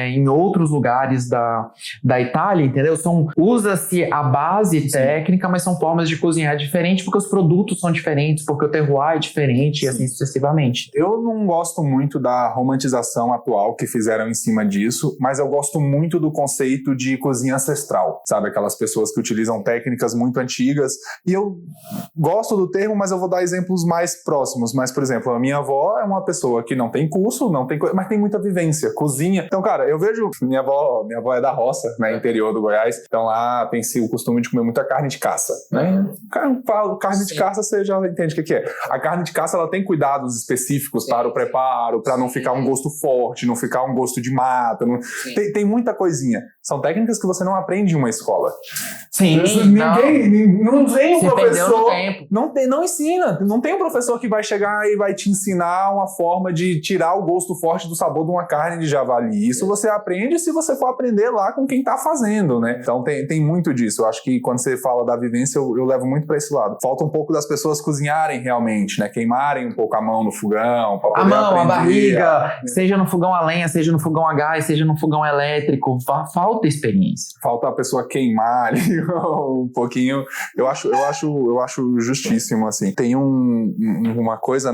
em outros lugares da Itália, entendeu? Usa-se a base técnica, mas são formas de cozinhar diferentes, porque os produtos são diferentes, porque o terroir é diferente e assim sucessivamente.
Eu não gosto muito da romantização atual que fizeram em cima disso, mas eu gosto muito do conceito de cozinha ancestral, sabe? Aquelas pessoas que utilizam técnicas muito antigas, e eu gosto do termo, mas eu vou dar exemplos mais próximos. Mas, por exemplo, a minha avó é uma pessoa que não tem curso, mas tem muita vivência, cozinha. Então, cara, eu vejo, minha avó é da roça, né, interior do Goiás, então lá tem o costume de comer muita carne de caça, né? Carne de caça, você já entende o que é. A carne de caça, ela tem cuidados específicos para o preparo, para não ficar um gosto forte, não ficar um gosto de mata. Tem muita coisinha. São técnicas que você não aprende em uma escola.
Sim.
Não tem um professor.
Não
ensina. Não tem um professor que vai chegar e vai te ensinar uma forma de tirar o gosto forte do sabor de uma carne de javali. Isso você aprende se você for aprender lá com quem tá fazendo, né? Então tem muito disso. Eu acho que quando você fala da vivência, eu levo muito para esse lado. Falta um pouco das pessoas cozinharem realmente. literalmente, né? Queimarem um pouco a mão no fogão, pra
A
poder
mão, a
aprender.
barriga, seja no fogão a lenha, seja no fogão a gás, seja no fogão elétrico, falta experiência.
Falta a pessoa queimar ali um pouquinho. Eu acho justíssimo, assim. Tem uma coisa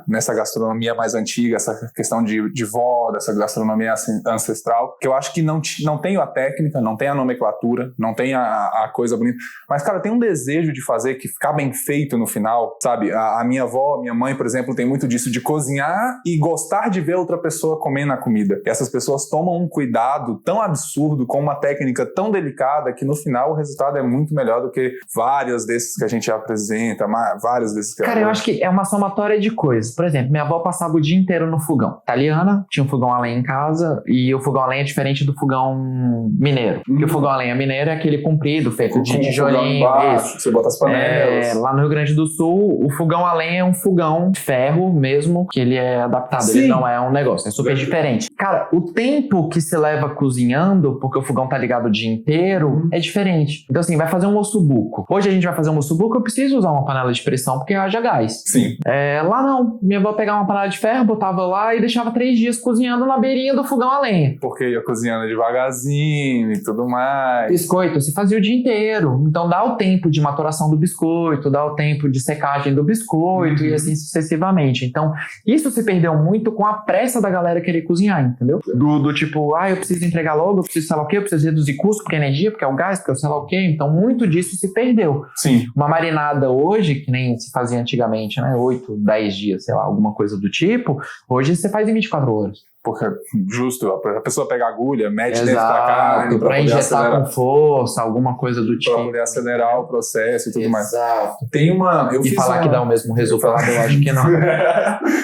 nessa gastronomia mais antiga, essa questão de vó, dessa gastronomia ancestral, que eu acho que não tem a técnica, não tem a nomenclatura, não tem a coisa bonita. Mas, cara, tem um desejo de fazer que ficar bem feito no final, sabe? A minha avó, minha mãe, por exemplo, tem muito disso de cozinhar e gostar de ver outra pessoa comendo a comida. E essas pessoas tomam um cuidado tão absurdo, com uma técnica tão delicada, que no final o resultado é muito melhor do que vários desses que a gente apresenta, vários desses que...
Cara, eu acho que é uma somatória de coisas. Por exemplo, minha avó passava o dia inteiro no fogão. Italiana, tinha um fogão a lenha em casa, e o fogão a lenha é diferente do fogão mineiro. Porque o fogão a lenha mineiro é aquele comprido, feito de tijolinho.
Você bota as panelas.
Lá no Rio Grande do Sul, o fogão a lenha é um fogão de ferro mesmo, que ele é adaptado.
Sim.
Ele não é um negócio, é super diferente. Cara, o tempo que se leva cozinhando, porque o fogão tá ligado o dia inteiro, é diferente. Então assim, vai fazer um ossobuco. Hoje a gente vai fazer um ossobuco, eu preciso usar uma panela de pressão porque haja gás.
Sim.
Lá não. Minha avó pegava uma panela de ferro, botava lá e deixava 3 dias cozinhando na beirinha do fogão a lenha.
Porque ia cozinhando devagarzinho e tudo mais.
Biscoito se fazia o dia inteiro. Então dá o tempo de maturação do biscoito, dá o tempo de secagem do biscoito e assim sucessivamente. Então isso se perdeu muito com a pressa da galera querer cozinhar, entendeu? Do tipo, eu preciso entregar logo, eu preciso sei lá o quê, eu preciso reduzir custo porque é energia, porque é o gás, porque é o sei lá o quê. Então muito disso se perdeu.
Sim.
Uma marinada hoje, que nem se fazia antigamente, né? 8, 10 dias, sei lá, alguma coisa do tipo. Hoje você faz em 24 horas.
Porque, justo, a pessoa pega a agulha, mete dentro da carne
pra injetar com força, alguma coisa do tipo.
Pra poder acelerar o processo e tudo mais.
Exato.
Tem uma...
E falar que dá o mesmo resultado, eu acho que não.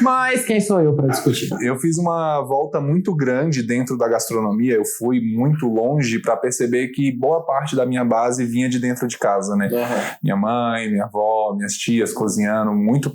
Mas quem sou eu pra discutir?
Eu fiz uma volta muito grande dentro da gastronomia, eu fui muito longe pra perceber que boa parte da minha base vinha de dentro de casa, né? Uhum. Minha mãe, minha avó, minhas tias cozinhando, muito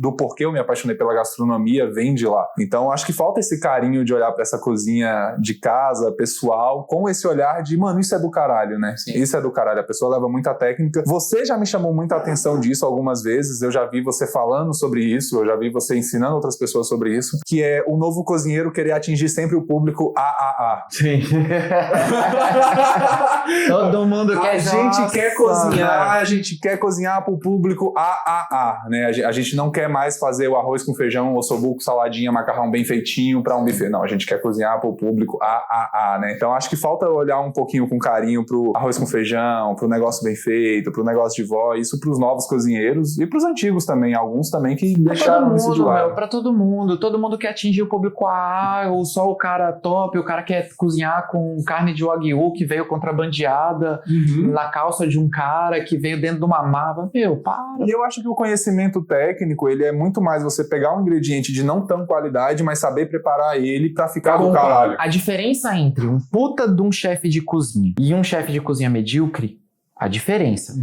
do porquê eu me apaixonei pela gastronomia, vem de lá. Então, acho que falta esse carinho de olhar pra essa cozinha de casa, pessoal, com esse olhar de, mano, isso é do caralho, né? Sim. Isso é do caralho. A pessoa leva muita técnica. Você já me chamou muita atenção disso algumas vezes. Eu já vi você falando sobre isso. Eu já vi você ensinando outras pessoas sobre isso. Que é o novo cozinheiro querer atingir sempre o público AAA.
Sim. Todo mundo quer.
A gente quer cozinhar pro público AAA, né? A gente não quer mais fazer o arroz com feijão, ossobuco, saladinha, macarrão bem feitinho para um buffet. Não, a gente quer cozinhar para o público né? Então acho que falta olhar um pouquinho com carinho pro arroz com feijão, pro negócio bem feito, pro negócio de vó, isso pros novos cozinheiros e pros antigos também, alguns também que deixaram isso de lado.
Pra todo mundo quer atingir o público ou só o cara top, o cara quer cozinhar com carne de wagyu que veio contrabandeada na calça de um cara que veio dentro de uma mava. Para.
E eu acho que o conhecimento técnico, ele é muito mais você pegar um ingrediente de não tão qualidade, mas saber preparar ele pra ficar do caralho.
A diferença entre um puta de um chefe de cozinha e um chefe de cozinha medíocre, a diferença.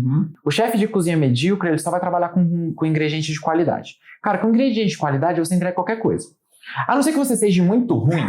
O chefe de cozinha medíocre, ele só vai trabalhar com ingredientes de qualidade. Cara, com ingredientes de qualidade você entrega qualquer coisa. A não ser que você seja muito ruim.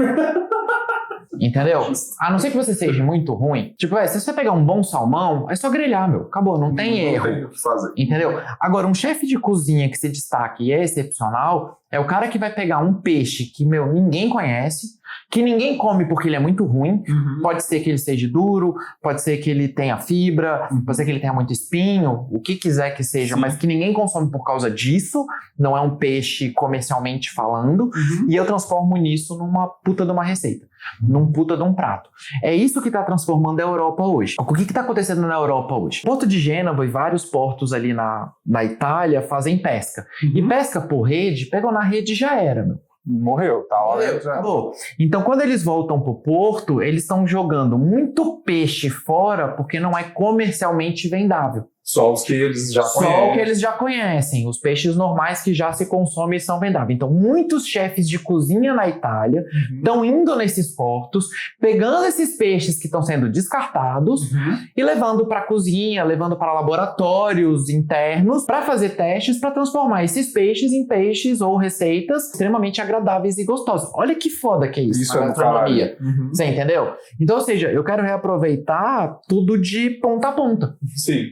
Entendeu? A não ser que você seja muito ruim. Tipo, se você pegar um bom salmão, é só grelhar, meu. Acabou, não tem erro.
Tem o que fazer.
Entendeu? Agora, um chefe de cozinha que se destaque e é excepcional é o cara que vai pegar um peixe que, ninguém conhece, que ninguém come porque ele é muito ruim. Pode ser que ele seja duro, pode ser que ele tenha fibra, pode ser que ele tenha muito espinho, o que quiser que seja, mas que ninguém consome por causa disso. Não é um peixe comercialmente falando. E eu transformo nisso numa puta de uma receita. Num puta de um prato. É isso que está transformando a Europa hoje. O que está acontecendo na Europa hoje? Porto de Gênova e vários portos ali na Itália fazem pesca. E pesca por rede, pegou na rede e já era, meu.
Morreu, tá lá.
Acabou. Então, quando eles voltam pro porto, eles estão jogando muito peixe fora porque não é comercialmente vendável.
Só os que eles já conhecem.
Só o que eles já conhecem. Os peixes normais que já se consomem e são vendáveis. Então, muitos chefes de cozinha na Itália estão indo nesses portos, pegando esses peixes que estão sendo descartados e levando para a cozinha, levando para laboratórios internos para fazer testes para transformar esses peixes em peixes ou receitas extremamente agradáveis e gostosas. Olha que foda que é isso na gastronomia. Você entendeu? Então, ou seja, eu quero reaproveitar tudo de ponta a ponta.
Sim.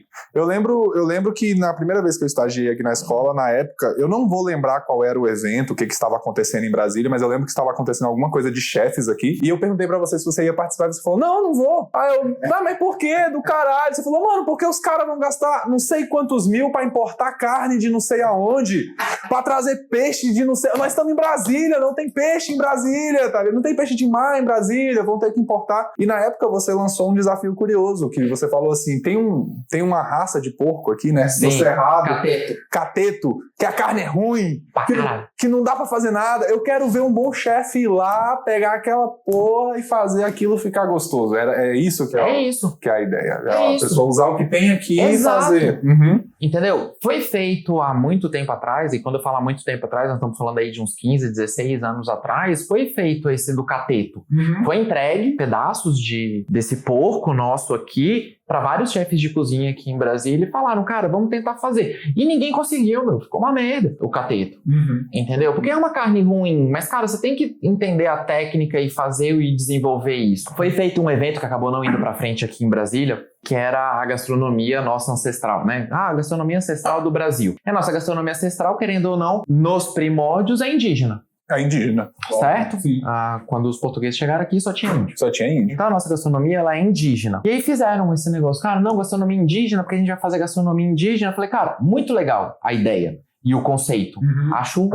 Eu lembro que na primeira vez que eu estagiei aqui na escola, na época, eu não vou lembrar qual era o evento, o que estava acontecendo em Brasília, mas eu lembro que estava acontecendo alguma coisa de chefes aqui, e eu perguntei pra você se você ia participar, e você falou, não vou. Aí eu, mas por quê? Do caralho. Você falou, mano, porque os caras vão gastar não sei quantos mil pra importar carne de não sei aonde, pra trazer peixe de não sei... Nós estamos em Brasília, não tem peixe em Brasília, tá? Não tem peixe de mar em Brasília, vão ter que importar. E na época você lançou um desafio curioso, que você falou assim, tem uma raça de porco aqui, né?
Sim,
no Cerrado.
cateto.
Que a carne é ruim,
Pra caralho.
que não dá pra fazer nada. Eu quero ver um bom chefe ir lá, pegar aquela porra e fazer aquilo ficar gostoso. É isso que
isso.
que é a ideia.
É
a
isso.
pessoa usar o que tem aqui
Exato.
e fazer. Uhum.
Entendeu? Foi feito há muito tempo atrás, e quando eu falo há muito tempo atrás, nós estamos falando aí de uns 15, 16 anos atrás, foi feito esse do cateto. Foi entregue pedaços desse porco nosso aqui para vários chefes de cozinha aqui em Brasília e falaram, cara, vamos tentar fazer. E ninguém conseguiu, meu. Ficou uma merda o cateto. Entendeu? Porque é uma carne ruim, mas, cara, você tem que entender a técnica e fazer e desenvolver isso. Foi feito um evento que acabou não indo pra frente aqui em Brasília, que era a gastronomia nossa ancestral, né? Ah, a gastronomia ancestral do Brasil. A nossa gastronomia ancestral, querendo ou não, nos primórdios é indígena.
É indígena.
Certo?
Sim.
Quando os portugueses chegaram aqui, só tinha índio.
Só tinha índio.
Então a nossa gastronomia, ela é indígena. E aí fizeram esse negócio, cara, não, gastronomia indígena, porque a gente vai fazer gastronomia indígena. Eu falei, cara, muito legal a ideia e o conceito. Acho,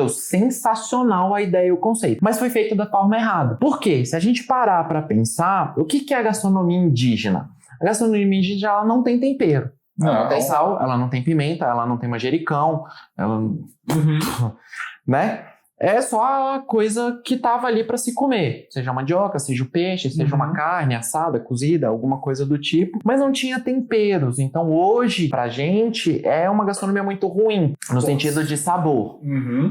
sensacional a ideia e o conceito. Mas foi feito da forma errada. Por quê? Se a gente parar pra pensar, o que é a gastronomia indígena? A gastronomia indígena, ela não tem tempero. Ela não tem sal, ela não tem pimenta, ela não tem manjericão, ela... né? É só a coisa que tava ali para se comer. Seja a mandioca, seja o peixe, seja uma carne assada, cozida, alguma coisa do tipo. Mas não tinha temperos. Então hoje, pra gente, é uma gastronomia muito ruim. No sentido de sabor.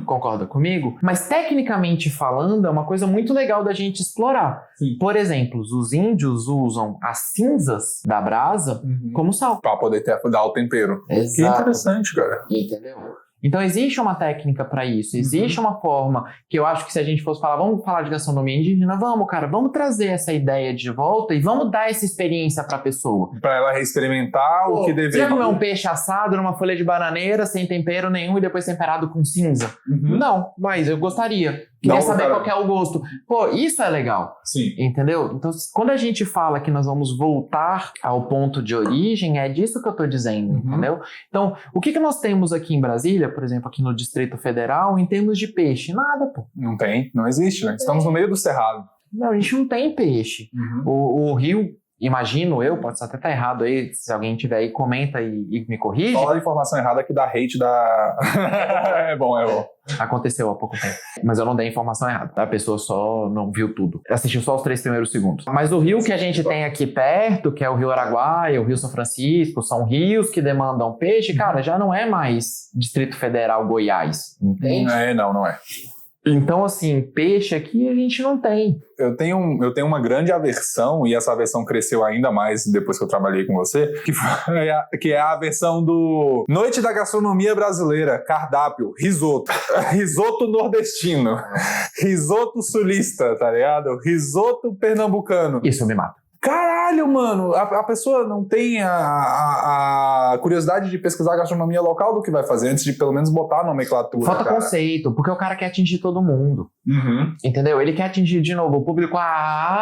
Concorda comigo? Mas tecnicamente falando, é uma coisa muito legal da gente explorar.
Sim.
Por exemplo, os índios usam as cinzas da brasa como sal.
Pra poder dar o tempero.
Exato.
Que interessante, cara.
Entendeu? Então existe uma técnica para isso, existe uma forma que eu acho que se a gente fosse falar, vamos falar de gastronomia indígena, vamos, cara, vamos trazer essa ideia de volta e vamos dar essa experiência para a pessoa.
Para ela reexperimentar o que deveria.
Você já comeu um peixe assado numa folha de bananeira sem tempero nenhum e depois temperado com cinza? Não, mas eu gostaria. Queria saber qual que é o gosto. Pô, isso é legal.
Sim.
Entendeu? Então, quando a gente fala que nós vamos voltar ao ponto de origem, é disso que eu tô dizendo, entendeu? Então, o que nós temos aqui em Brasília, por exemplo, aqui no Distrito Federal, em termos de peixe? Nada, pô.
Não tem, não existe, né? Estamos no meio do cerrado.
Não, a gente não tem peixe. O rio, imagino eu, pode até estar errado aí, se alguém tiver aí, comenta e me corrige.
Fala a informação errada que dá hate da... É bom.
Aconteceu há pouco tempo. Mas eu não dei a informação errada. A pessoa só não viu tudo. Assistiu só os 3 primeiros segundos. Mas o rio que a gente tem aqui perto, que é o Rio Araguaia, o Rio São Francisco, são rios que demandam peixe, cara, já não é mais Distrito Federal Goiás. Entende?
Não é.
Então, assim, peixe aqui a gente não tem.
Eu tenho uma grande aversão, e essa aversão cresceu ainda mais depois que eu trabalhei com você, que é a aversão do Noite da Gastronomia Brasileira, cardápio, risoto. Risoto nordestino. Risoto sulista, tá ligado? Risoto pernambucano.
Isso me mata.
Caralho, mano, a pessoa não tem a curiosidade de pesquisar a gastronomia local do que vai fazer, antes de pelo menos botar a nomenclatura.
Falta
cara.
conceito, porque o cara quer atingir todo mundo. Entendeu? Ele quer atingir de novo o público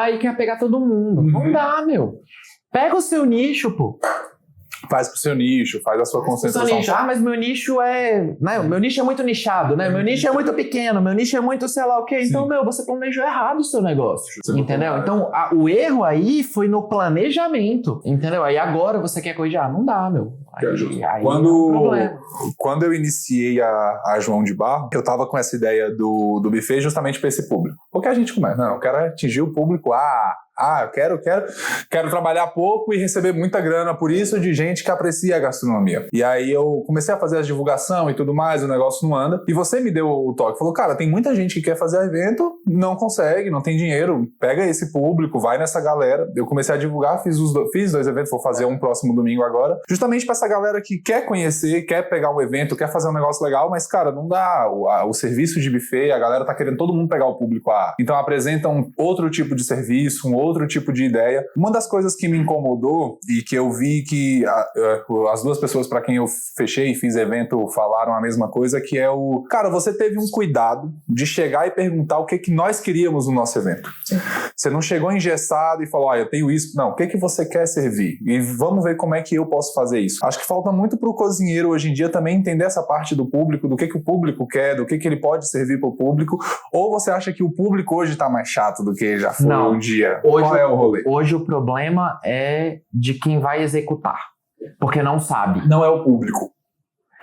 e quer pegar todo mundo. Não dá, meu. Pega o seu nicho, pô.
Faz pro seu nicho, faz a sua concentração.
Mas meu nicho é... Né? Meu nicho é muito nichado, né? Meu nicho é muito pequeno, meu nicho é muito sei lá o quê. Então, você planejou errado o seu negócio. Entendeu? Então, o erro aí foi no planejamento. Entendeu? Aí agora você quer corrigir. Não dá, meu. Aí
Quando eu iniciei a João de Barro, eu tava com essa ideia do buffet justamente para esse público. Porque a gente começa, eu quero atingir o público eu quero trabalhar pouco e receber muita grana por isso de gente que aprecia a gastronomia. E aí eu comecei a fazer a divulgação e tudo mais, o negócio não anda. E você me deu o toque, falou, cara, tem muita gente que quer fazer evento, não consegue, não tem dinheiro, pega esse público, vai nessa galera. Eu comecei a divulgar, fiz 2 eventos, vou fazer um próximo domingo agora, justamente para essa galera que quer conhecer, quer pegar um evento, quer fazer um negócio legal, mas, cara, não dá. O serviço de buffet, a galera tá querendo todo mundo pegar o público Então apresentam outro tipo de serviço, um outro tipo de ideia. Uma das coisas que me incomodou e que eu vi que as duas pessoas para quem eu fechei e fiz evento falaram a mesma coisa, que é cara, você teve um cuidado de chegar e perguntar o que nós queríamos no nosso evento. Sim. Você não chegou engessado e falou, eu tenho isso. Não, o que você quer servir? E vamos ver como é que eu posso fazer isso. Acho que falta muito pro cozinheiro hoje em dia também entender essa parte do público, do que o público quer, do que ele pode servir pro público. Ou você acha que o público hoje tá mais chato do que já foi um dia? Qual é o rolê?
Hoje o problema é de quem vai executar, porque não sabe.
Não é o público.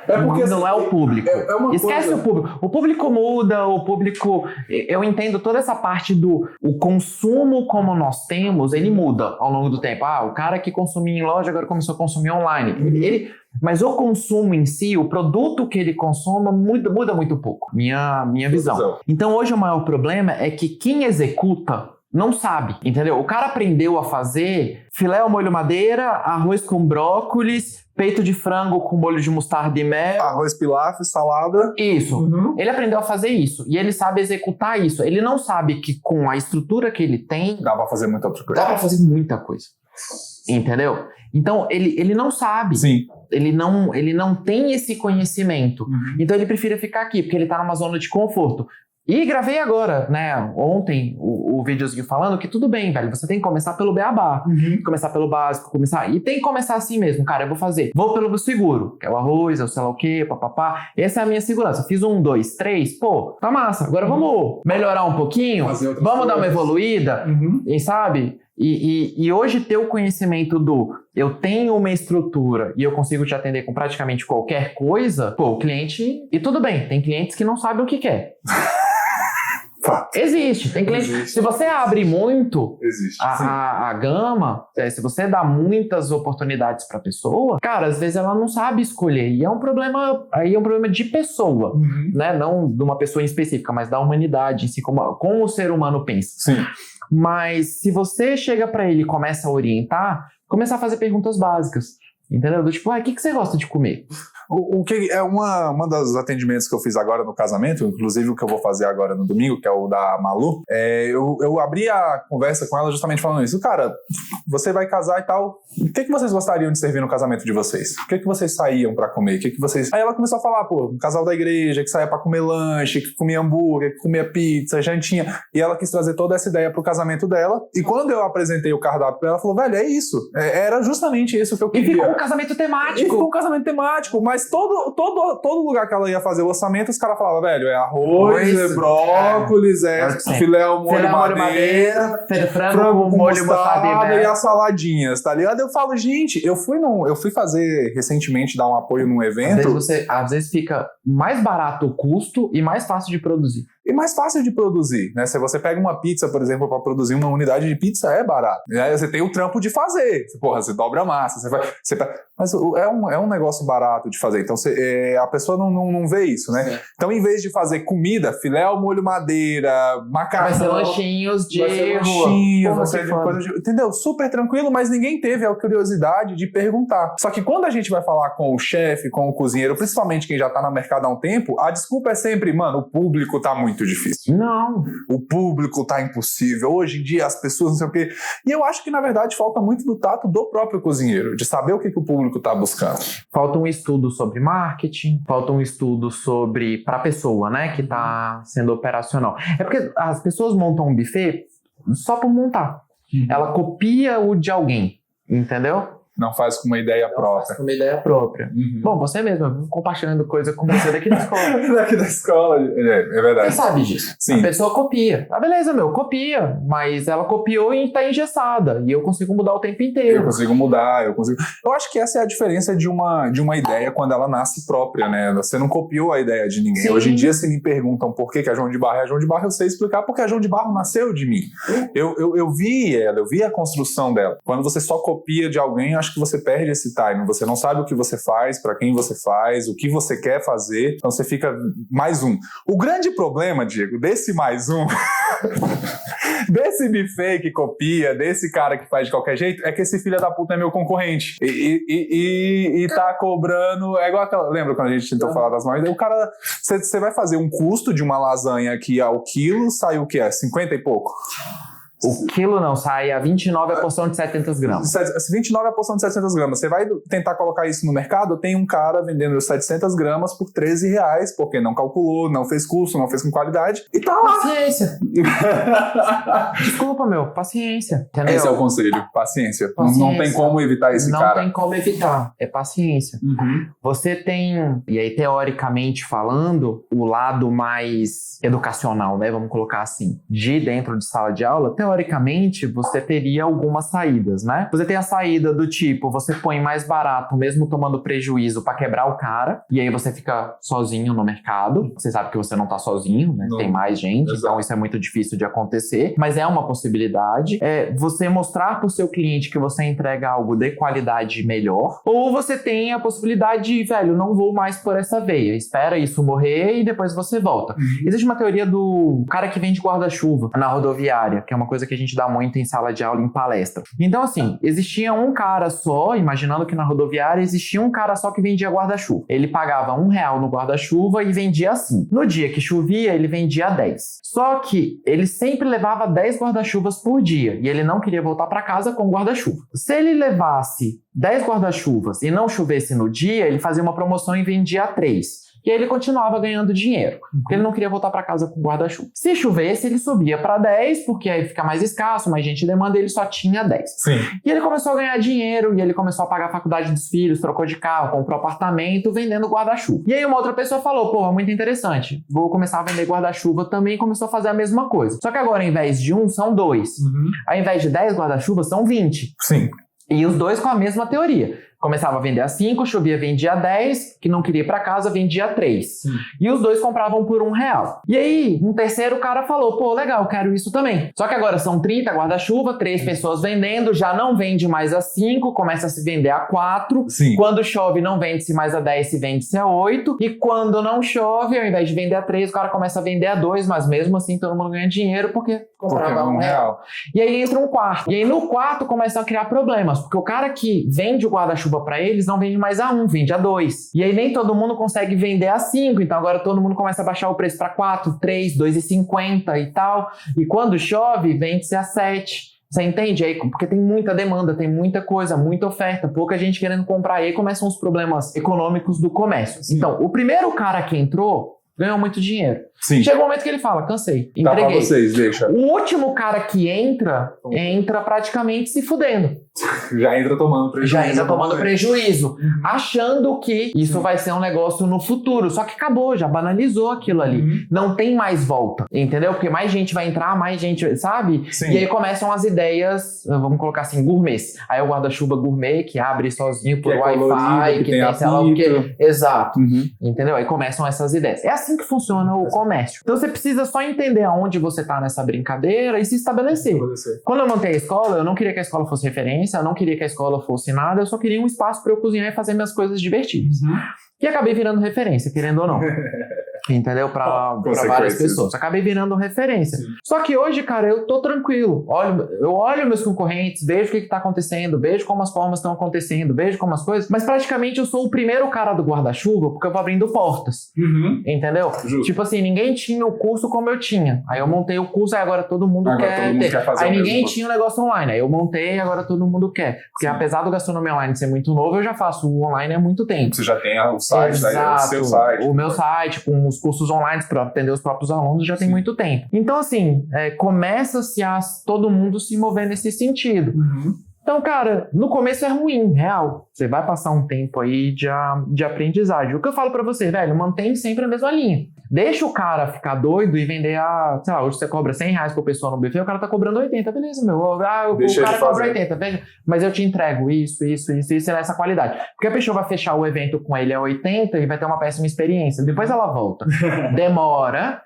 Porque não é o público. Esquece o público. O público muda, o público... Eu entendo toda essa parte o consumo como nós temos, ele muda ao longo do tempo. O cara que consumia em loja agora começou a consumir online. Mas o consumo em si, o produto que ele consome, muda muito pouco. Minha visão. Então hoje o maior problema é que quem executa não sabe, entendeu? O cara aprendeu a fazer filé ao molho madeira, arroz com brócolis, peito de frango com molho de mostarda e mel.
Arroz pilaf, salada.
Isso. Uhum. Ele aprendeu a fazer isso. E ele sabe executar isso. Ele não sabe que com a estrutura que ele tem...
Dá pra fazer muita outra coisa.
Dá pra fazer muita coisa. Entendeu? Então, ele não sabe.
Sim.
Ele não tem esse conhecimento. Uhum. Então, ele prefere ficar aqui, porque ele tá numa zona de conforto. E gravei agora, né, ontem, o videozinho falando que tudo bem, velho, você tem que começar pelo beabá, começar pelo básico, e tem que começar assim mesmo, cara, vou pelo seguro, que é o arroz, é o sei lá o quê, papapá, essa é a minha segurança, fiz 1, 2, 3, pô, tá massa, agora vamos melhorar um pouquinho, vamos dar uma evoluída, e sabe... E hoje ter o conhecimento eu tenho uma estrutura e eu consigo te atender com praticamente qualquer coisa, pô, o cliente... E tudo bem, tem clientes que não sabem o que quer. Existe, tem cliente. Existe. Se você abre muito a gama, se você dá muitas oportunidades para a pessoa, cara, às vezes ela não sabe escolher. E é um problema de pessoa, né? Não de uma pessoa em específica, mas da humanidade em si, como o ser humano pensa.
Sim.
Mas se você chega para ele e começa a orientar, começar a fazer perguntas básicas. Entendeu? Do tipo, o que você gosta de comer?
O que é uma dos atendimentos que eu fiz agora no casamento, inclusive o que eu vou fazer agora no domingo, que é o da Malu, eu abri a conversa com ela justamente falando isso. Cara, você vai casar e tal, o que vocês gostariam de servir no casamento de vocês? O que vocês saíam pra comer? Aí ela começou a falar, um casal da igreja que saía pra comer lanche, que comia hambúrguer, que comia pizza, jantinha, e ela quis trazer toda essa ideia pro casamento dela, e quando eu apresentei o cardápio pra ela, ela falou, velho, é isso, era justamente isso que eu queria.
E ficou um casamento temático.
Mas todo lugar que ela ia fazer o orçamento, os caras falavam, velho, é arroz, é brócolis, filé ao molho madeira,
frango com molho mostarda
e as saladinhas, tá ligado? Eu falo, gente, eu fui fazer recentemente, dar um apoio num evento.
Às vezes fica mais barato o custo e mais fácil de produzir.
E mais fácil de produzir, né? Se você pega uma pizza, por exemplo, para produzir uma unidade de pizza, é barato. Né? Você tem o trampo de fazer. Você dobra a massa, mas é um negócio barato de fazer. Então, a pessoa não vê isso, né? Então, em vez de fazer comida, filé ao molho madeira, macarrão...
Vai ser lanchinhos de
entendeu? Super tranquilo, mas ninguém teve a curiosidade de perguntar. Só que quando a gente vai falar com o chefe, com o cozinheiro, principalmente quem já tá no mercado há um tempo, a desculpa é sempre, mano, o público tá muito difícil.
Não.
O público tá impossível. Hoje em dia as pessoas não sei o quê. E eu acho que, na verdade, falta muito do tato do próprio cozinheiro, de saber o que o público tá buscando.
Falta um estudo sobre marketing, falta um estudo pra pessoa, né, que tá sendo operacional. É porque as pessoas montam um buffet só por montar. Ela copia o de alguém, entendeu?
Não faz com uma ideia própria.
Bom, você mesmo, compartilhando coisa com você daqui da escola.
Daqui da escola, é verdade.
Você sabe disso.
Sim.
A pessoa copia. Beleza, copia. Mas ela copiou e tá engessada. E eu consigo mudar o tempo inteiro.
Eu consigo mudar, Eu acho que essa é a diferença de uma ideia quando ela nasce própria, né? Você não copiou a ideia de ninguém. Sim. Hoje em dia, se me perguntam por que a João de Barro é a João de Barro, eu sei explicar porque a João de Barro nasceu de mim. Eu vi ela, eu vi a construção dela. Quando você só copia de alguém, acho que você perde esse time, você não sabe o que você faz, para quem você faz, o que você quer fazer, então você fica mais um. O grande problema, Diego, desse mais um, desse buffet que copia, desse cara que faz de qualquer jeito, é que esse filho da puta é meu concorrente e tá cobrando, é igual aquela, lembra quando a gente tentou falar das marcas? O cara, você vai fazer um custo de uma lasanha que ao quilo sai o que é? 50 e pouco?
O quilo não, sai a 29 a porção de 700 gramas.
29 a porção de 700 gramas. Você vai tentar colocar isso no mercado, tem um cara vendendo 700 gramas por R$13, porque não calculou, não fez curso, não fez com qualidade, e tá lá.
Paciência. Desculpa, meu, paciência. Entendeu?
Esse é o conselho, paciência.
Paciência.
Não tem como evitar esse cara.
Não tem como evitar, é paciência. Você tem, e aí teoricamente falando, o lado mais educacional, né, vamos colocar assim, de dentro de sala de aula, teoricamente você teria algumas saídas, né? Você tem a saída do tipo, você põe mais barato, mesmo tomando prejuízo pra quebrar o cara, e aí você fica sozinho no mercado. Você sabe que você não tá sozinho, né?
Não.
Tem mais gente,
Exato.
então isso é muito difícil de acontecer, mas é uma possibilidade. É você mostrar pro seu cliente que você entrega algo de qualidade melhor, ou você tem a possibilidade de, velho, não vou mais por essa veia, espera isso morrer e depois você volta. Existe uma teoria do cara que vende guarda-chuva na rodoviária, que é uma coisa que a gente dá muito em sala de aula, em palestra. Então, assim, existia um cara só, imaginando que na rodoviária existia um cara só que vendia guarda-chuva. Ele pagava R$1 no guarda-chuva e vendia assim. No dia que chovia, ele vendia 10. Só que ele sempre levava 10 guarda-chuvas por dia e ele não queria voltar para casa com guarda-chuva. Se ele levasse 10 guarda-chuvas e não chovesse no dia, ele fazia uma promoção e vendia 3. E aí ele continuava ganhando dinheiro, porque ele não queria voltar para casa com guarda-chuva. Se chovesse, ele subia para 10, porque aí fica mais escasso, mais gente demanda, e ele só tinha 10.
Sim.
E ele começou a ganhar dinheiro, e ele começou a pagar a faculdade dos filhos, trocou de carro, comprou apartamento, vendendo guarda-chuva. E aí uma outra pessoa falou, pô, muito interessante, vou começar a vender guarda-chuva também, e começou a fazer a mesma coisa. Só que agora, ao invés de 1, são 2. Ao invés de 10 guarda-chuvas, são 20.
Sim.
E os dois com a mesma teoria. Começava a vender a 5, chovia, vendia 10, que não queria ir pra casa, vendia 3. E os dois compravam por R$1. E aí, um terceiro cara falou, pô, legal, quero isso também. Só que agora são 30 guarda-chuva, 3 pessoas vendendo, já não vende mais a 5, começa a se vender a 4.
Sim.
Quando chove, não vende-se mais a 10, se vende-se a 8. E quando não chove, ao invés de vender a 3, o cara começa a vender a 2, mas mesmo assim todo mundo ganha dinheiro porque comprava
é
R$1. E aí entra um quarto. E aí no quarto começam a criar problemas, porque o cara que vende o guarda-chuva para eles não vende mais a 1, vende a 2. E aí nem todo mundo consegue vender a 5, então agora todo mundo começa a baixar o preço para 4, 3, 2,50 e tal. E quando chove, vende-se a 7. Você entende? Aí, porque tem muita demanda, tem muita coisa, muita oferta, pouca gente querendo comprar. E aí começam os problemas econômicos do comércio.
Sim.
Então, o primeiro cara que entrou ganhou muito dinheiro.
Sim.
Chega um momento que ele fala, cansei,
Tá pra
entreguei.
vocês, deixa.
O último cara que entra praticamente se fudendo.
Já entra tomando prejuízo.
Já entra tomando prejuízo, achando que isso vai ser um negócio no futuro. Só que acabou, já banalizou aquilo ali. Não tem mais volta, entendeu? Porque mais gente vai entrar, mais gente, sabe?
Sim.
E aí começam as ideias, vamos colocar assim, gourmets. Aí o guarda-chuva gourmet que abre sozinho por
Que é
Wi-Fi,
colorido,
que
tem
tem sei lá o
apito.
quê. Exato.
Uhum.
Entendeu? Aí começam essas ideias. É assim que funciona o comércio. Então você precisa só entender aonde você tá nessa brincadeira e se estabelecer. Quando eu montei a escola, eu não queria que a escola fosse referência, eu não queria que a escola fosse nada, eu só queria um espaço para eu cozinhar e fazer minhas coisas divertidas. E acabei virando referência, querendo ou não. Entendeu? Para várias pessoas. Acabei virando referência.
Sim.
Só que hoje, cara, eu tô tranquilo. Eu olho meus concorrentes, vejo o que tá acontecendo, vejo como as formas estão acontecendo, vejo como as coisas, mas praticamente eu sou o primeiro cara do guarda-chuva porque eu vou abrindo portas. Entendeu?
Justo.
Tipo assim, ninguém tinha o curso como eu tinha. Aí eu montei o curso, aí agora todo mundo
Agora
quer
todo mundo
ter.
quer fazer
Aí
o
ninguém
mesmo.
tinha o negócio online. Aí eu montei, agora todo mundo quer. Porque apesar do gastronomia online ser muito novo, eu já faço o online há muito tempo.
Você já tem o site, daí, o seu site.
O meu site, com os cursos online para atender os próprios alunos, já tem
Sim.
muito tempo. Então, assim, começa-se a todo mundo se mover nesse sentido. Então, cara, no começo é ruim, real. Você vai passar um tempo aí de aprendizagem. O que eu falo pra você, velho, mantém sempre a mesma linha. Deixa o cara ficar doido e vender sei lá, hoje você cobra R$100 por pessoa no buffet, o cara tá cobrando 80, beleza, meu. O cara cobra 80, veja, mas eu te entrego isso nessa qualidade. Porque a pessoa vai fechar o evento com ele a 80 e vai ter uma péssima experiência. Depois ela volta. Demora,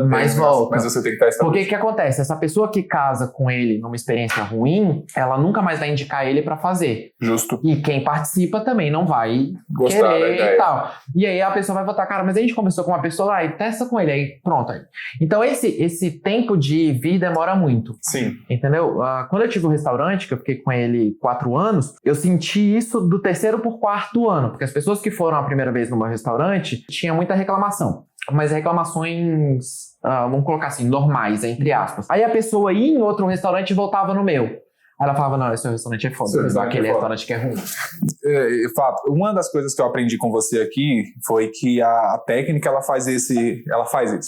mas volta.
Mas você tem que estar
Porque
estabelecido.
o que acontece? Essa pessoa que casa com ele numa experiência ruim, ela nunca nunca mais vai indicar ele pra fazer.
Justo.
E quem participa também não vai
Gostar da
querer
ideia.
e tal. E aí a pessoa vai votar, cara, mas a gente conversou com uma pessoa lá e testa com ele, aí pronto. Aí. Então esse tempo de vir demora muito.
Sim.
Entendeu? Quando eu tive um restaurante, que eu fiquei com ele 4 anos, eu senti isso do 3º pro 4º ano, porque as pessoas que foram a primeira vez no meu restaurante tinha muita reclamação. Mas reclamações, vamos colocar assim, normais, entre aspas. Aí a pessoa ia em outro restaurante e voltava no meu. Aí ela falava, não, esse seu restaurante é foda,
Seu
mas
restaurante
aquele
é foda.
restaurante que é ruim.
Fato, uma das coisas que eu aprendi com você aqui foi que a técnica, ela faz isso.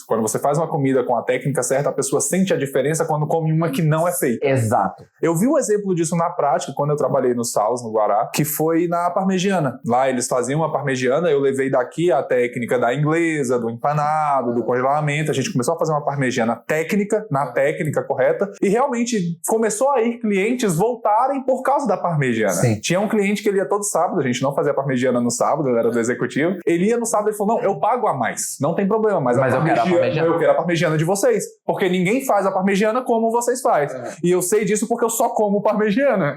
Quando você faz uma comida com a técnica certa, a pessoa sente a diferença quando come uma que não é feita.
Exato.
Eu vi um exemplo disso na prática quando eu trabalhei no Saus, no Guará, que foi na parmegiana. Lá eles faziam uma parmegiana, eu levei daqui a técnica da inglesa, do empanado, do congelamento. A gente começou a fazer uma parmegiana técnica, na técnica correta, e realmente começou a ir clientes voltarem por causa da parmegiana.
Sim.
Tinha um cliente que ele ia todo sábado, a gente não fazia parmegiana no sábado, ele era do executivo. Ele ia no sábado e falou, não, eu pago a mais, não tem problema, mas
eu quero
a parmegiana de vocês, porque ninguém faz a parmegiana como vocês fazem. E eu sei disso porque eu só como parmegiana.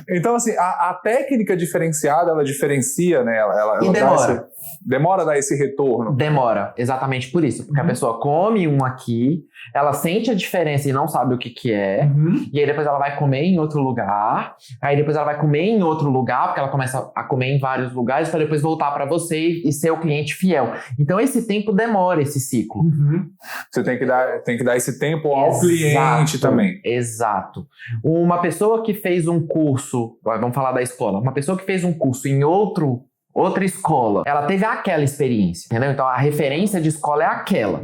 Então, assim, a técnica diferenciada, ela diferencia, né? Ela
demora.
Demora a dar esse retorno.
Demora, exatamente por isso. Porque a pessoa come um aqui, ela sente a diferença e não sabe o que é. E aí depois ela vai comer em outro lugar. Aí depois ela vai comer em outro lugar, porque ela começa a comer em vários lugares, para depois voltar para você e ser o cliente fiel. Então esse tempo demora, esse ciclo.
Você tem que dar esse tempo ao cliente também.
Exato. Uma pessoa que fez um curso, vamos falar da escola, uma pessoa que fez um curso em outra escola, ela teve aquela experiência, entendeu? Então a referência de escola é aquela.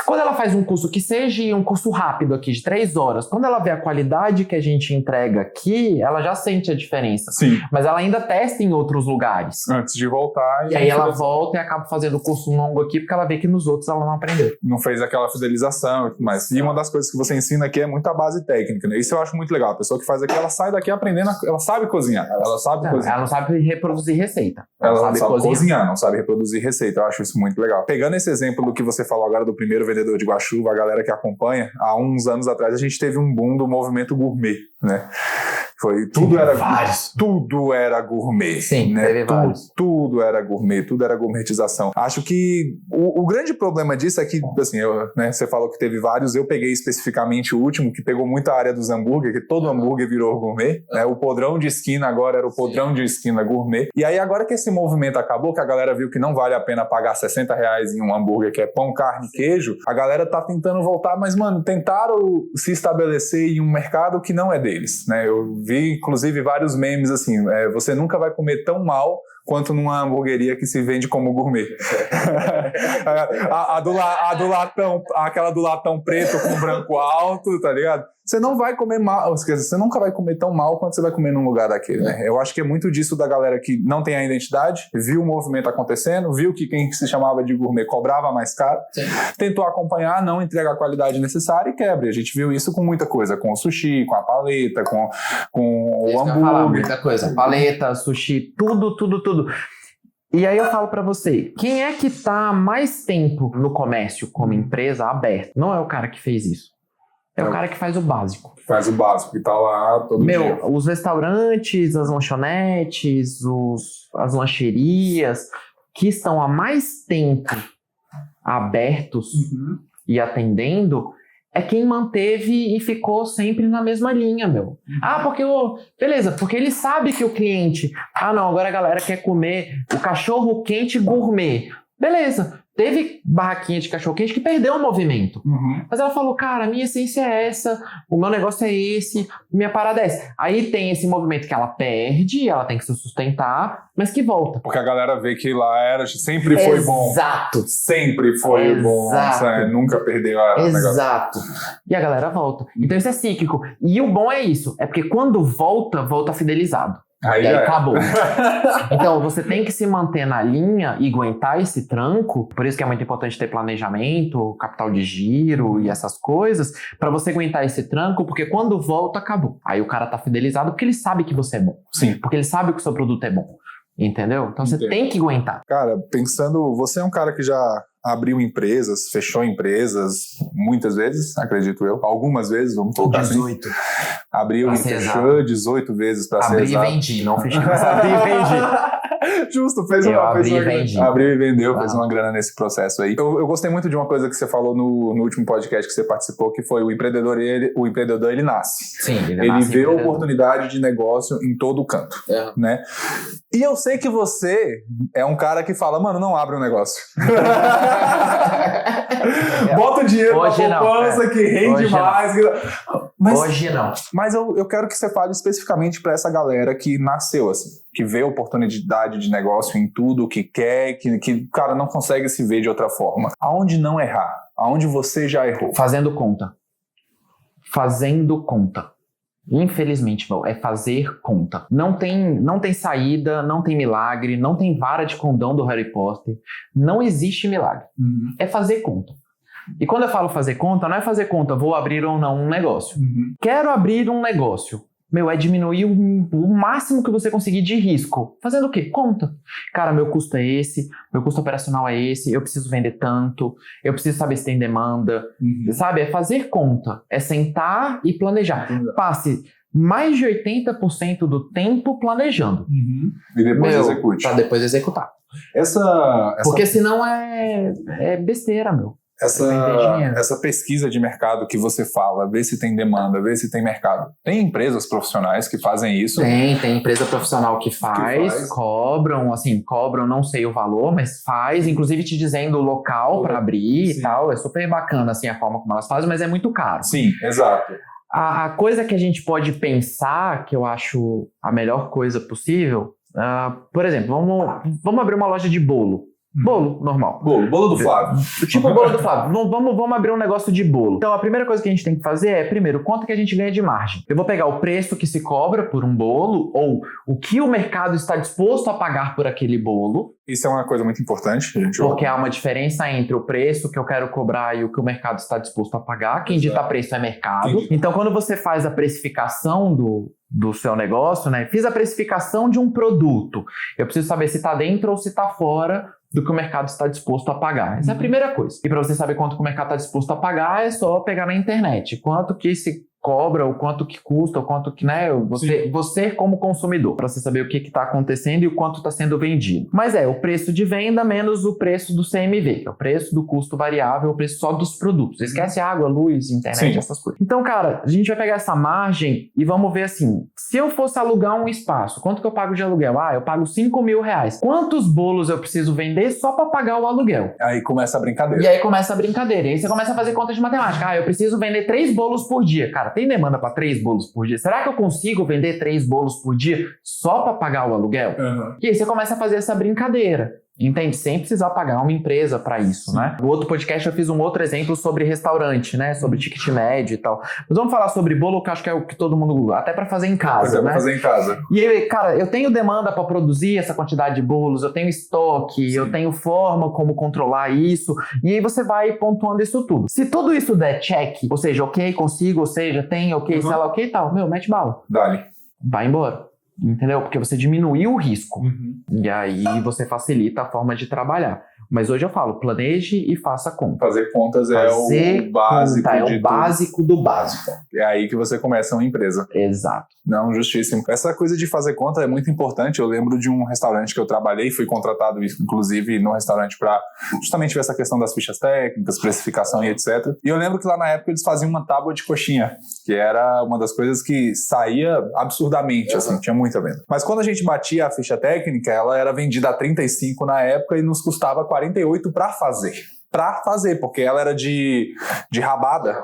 Quando ela faz um curso que seja um curso rápido aqui, de 3 horas, quando ela vê a qualidade que a gente entrega aqui, ela já sente a diferença.
Sim.
Mas ela ainda testa em outros lugares.
Antes de voltar.
E aí ela volta e acaba fazendo o curso longo aqui, porque ela vê que nos outros ela não aprendeu.
Não fez aquela fidelização e tudo mais. E uma das coisas que você ensina aqui é muito a base técnica, né? Isso eu acho muito legal. A pessoa que faz aqui, ela sai daqui aprendendo, ela sabe cozinhar. Ela sabe cozinhar.
Ela não sabe reproduzir receita.
Ela sabe cozinhar, não sabe reproduzir receita. Eu acho isso muito legal. Pegando esse exemplo do que você falou agora do primeiro vendedor de guaxiúba, a galera que acompanha, há uns anos atrás a gente teve um boom do movimento gourmet, né? Tudo era gourmet.
Sim,
né?
teve vários.
Tudo era gourmet, tudo era gourmetização. Acho que o grande problema disso é que, assim, você falou que teve vários, eu peguei especificamente o último, que pegou muito a área dos hambúrguer, que todo hambúrguer virou gourmet, né? O podrão de esquina agora era o podrão de esquina gourmet. E aí agora que esse movimento acabou, que a galera viu que não vale a pena pagar R$60 em um hambúrguer, que é pão, carne, queijo, a galera tá tentando voltar, mas, mano, tentaram se estabelecer em um mercado que não é deles, né? Eu vi, inclusive, vários memes assim, você nunca vai comer tão mal quanto numa hamburgueria que se vende como gourmet. Aquela do latão preto com branco alto, tá ligado? Você não vai comer mal, você nunca vai comer tão mal quanto você vai comer num lugar daquele, né? Eu acho que é muito disso da galera que não tem a identidade, viu o movimento acontecendo, viu que quem se chamava de gourmet cobrava mais caro, tentou acompanhar, não entrega a qualidade necessária e quebra. A gente viu isso com muita coisa, com o sushi, com a paleta, com o hambúrguer.
Muita coisa, paleta, sushi, tudo. E aí eu falo pra você, quem é que tá mais tempo no comércio como empresa aberta? Não é o cara que fez isso. É o cara que faz o básico.
Faz o básico, que tá lá todo dia.
Os restaurantes, as lanchonetes, as lancherias que estão há mais tempo abertos e atendendo, é quem manteve e ficou sempre na mesma linha, meu. Beleza, porque ele sabe que o cliente... não, agora a galera quer comer o cachorro quente gourmet. Beleza. Teve barraquinha de cachorro-quente que perdeu o movimento. Mas ela falou, cara, a minha essência é essa, o meu negócio é esse, minha parada é essa. Aí tem esse movimento que ela perde, ela tem que se sustentar, mas que volta.
Porque a galera vê que lá sempre foi bom.
Exato.
Sempre foi bom. Nunca perdeu a negócio.
Exato. E a galera volta. Então isso é cíclico. E o bom é isso, é porque quando volta fidelizado.
Aí
acabou. Então, você tem que se manter na linha e aguentar esse tranco. Por isso que é muito importante ter planejamento, capital de giro e essas coisas, pra você aguentar esse tranco, porque quando volta, acabou. Aí o cara tá fidelizado porque ele sabe que você é bom.
Sim.
Porque ele sabe que o seu produto é bom. Entendeu? Então você tem que aguentar.
Cara, pensando, você é um cara que já abriu empresas, fechou empresas, muitas vezes, acredito eu. Algumas vezes, vamos colocar
18.
assim. Abriu e fechou
exato.
18 vezes para ser
Abri e
exato.
vendi, não fechei, mas abri e vendi.
Justo, fez
Eu
uma
abri e
grana.
vendi.
Abriu e vendeu,
Ah.
fez uma grana nesse processo aí. Eu gostei muito de uma coisa que você falou no último podcast que você participou, que foi o empreendedor ele nasce.
Sim,
Ele
nasce
vê
empreendedor.
oportunidade de negócio em todo canto, né? E eu sei que você é um cara que fala, mano, não abre um negócio. Bota o dinheiro
Hoje
na
não,
poupança que rende
Hoje
mais. Mas,
Hoje não.
mas eu quero que você fale especificamente para essa galera que nasceu assim, que vê oportunidade de negócio em tudo, que quer, que cara, não consegue se ver de outra forma. Aonde não errar? Aonde você já errou?
Fazendo conta. Fazendo conta. Infelizmente, meu, é fazer conta. Não tem saída, não tem milagre, não tem vara de condão do Harry Potter. Não existe milagre. É fazer conta. E quando eu falo fazer conta, não é fazer conta, vou abrir ou não um negócio. Quero abrir um negócio. Meu, é diminuir o máximo que você conseguir de risco. Fazendo o quê? Conta. Cara, meu custo é esse, meu custo operacional é esse, eu preciso vender tanto, eu preciso saber se tem demanda. Sabe? É fazer conta. É sentar e planejar. Passe mais de 80% do tempo planejando.
E depois execute.
Pra depois executar.
Essa
Porque senão é besteira, meu. Vender dinheiro.
essa pesquisa de mercado que você fala, ver se tem demanda, ver se tem mercado. Tem empresas profissionais que fazem isso?
Tem empresa profissional que faz, cobram, não sei o valor, mas faz, inclusive te dizendo o local para abrir
Sim.
e tal. É super bacana assim a forma como elas fazem, mas é muito caro.
Sim, exato.
A coisa que a gente pode pensar, que eu acho a melhor coisa possível, por exemplo, vamos abrir uma loja de bolo. Bolo normal.
Bolo do Flávio.
Tipo o bolo do Flávio. Vamos abrir um negócio de bolo. Então, a primeira coisa que a gente tem que fazer é, primeiro, quanto que a gente ganha de margem. Eu vou pegar o preço que se cobra por um bolo ou o que o mercado está disposto a pagar por aquele bolo.
Isso é uma coisa muito importante. Gente.
Porque há uma diferença entre o preço que eu quero cobrar e o que o mercado está disposto a pagar. Quem dita preço é mercado. Então, quando você faz a precificação do seu negócio, né? Fiz a precificação de um produto. Eu preciso saber se está dentro ou se está fora do que o mercado está disposto a pagar. Essa é a primeira coisa. E para você saber quanto que o mercado está disposto a pagar, é só pegar na internet. Quanto que se cobra, ou quanto que custa, ou quanto que, né, você como consumidor, para você saber o que está acontecendo e o quanto está sendo vendido. Mas o preço de venda menos o preço do CMV, que é o preço do custo variável, o preço só dos produtos. Esquece água, luz, internet, essas coisas. Então, cara, a gente vai pegar essa margem e vamos ver assim, se eu fosse alugar um espaço, quanto que eu pago de aluguel? Eu pago R$5.000. Quantos bolos eu preciso vender só para pagar o aluguel?
Aí começa a brincadeira.
E aí começa a brincadeira. E aí você começa a fazer conta de matemática. Eu preciso vender 3 bolos por dia. Cara, tem demanda para 3 bolos por dia? Será que eu consigo vender 3 bolos por dia só para pagar o aluguel? E aí você começa a fazer essa brincadeira. Entende? Sem precisar pagar uma empresa para isso, né? No outro podcast eu fiz um outro exemplo sobre restaurante, né? Sobre ticket médio e tal. Mas vamos falar sobre bolo, que eu acho que é o que todo mundo... Até para fazer em casa, né?
Pra fazer em casa.
E aí, cara, eu tenho demanda para produzir essa quantidade de bolos, eu tenho estoque, eu tenho forma como controlar isso. E aí você vai pontuando isso tudo. Se tudo isso der check, ou seja, ok, consigo, ou seja, tem, ok, sei lá, ok e tal, mete bala.
Dali.
Vai embora. Entendeu? Porque você diminuiu o risco. E aí você facilita a forma de trabalhar. Mas hoje eu falo, planeje e faça conta.
Fazer contas é o básico
conta,
de
o básico do básico.
É aí que você começa uma empresa.
Exato.
Não, justíssimo. Essa coisa de fazer conta é muito importante. Eu lembro de um restaurante que eu trabalhei, fui contratado, inclusive, no restaurante para justamente ver essa questão das fichas técnicas, precificação e etc. E eu lembro que lá na época eles faziam uma tábua de coxinha, que era uma das coisas que saía absurdamente, assim, tinha muita venda. Mas quando a gente batia a ficha técnica, ela era vendida a 35 na época e nos custava 48 para fazer, porque ela era de rabada,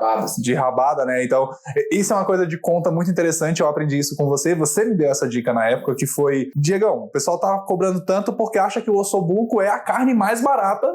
né? Então, isso é uma coisa de conta muito interessante, eu aprendi isso com você me deu essa dica na época, que foi, Diegão, o pessoal tá cobrando tanto porque acha que o ossobuco é a carne mais barata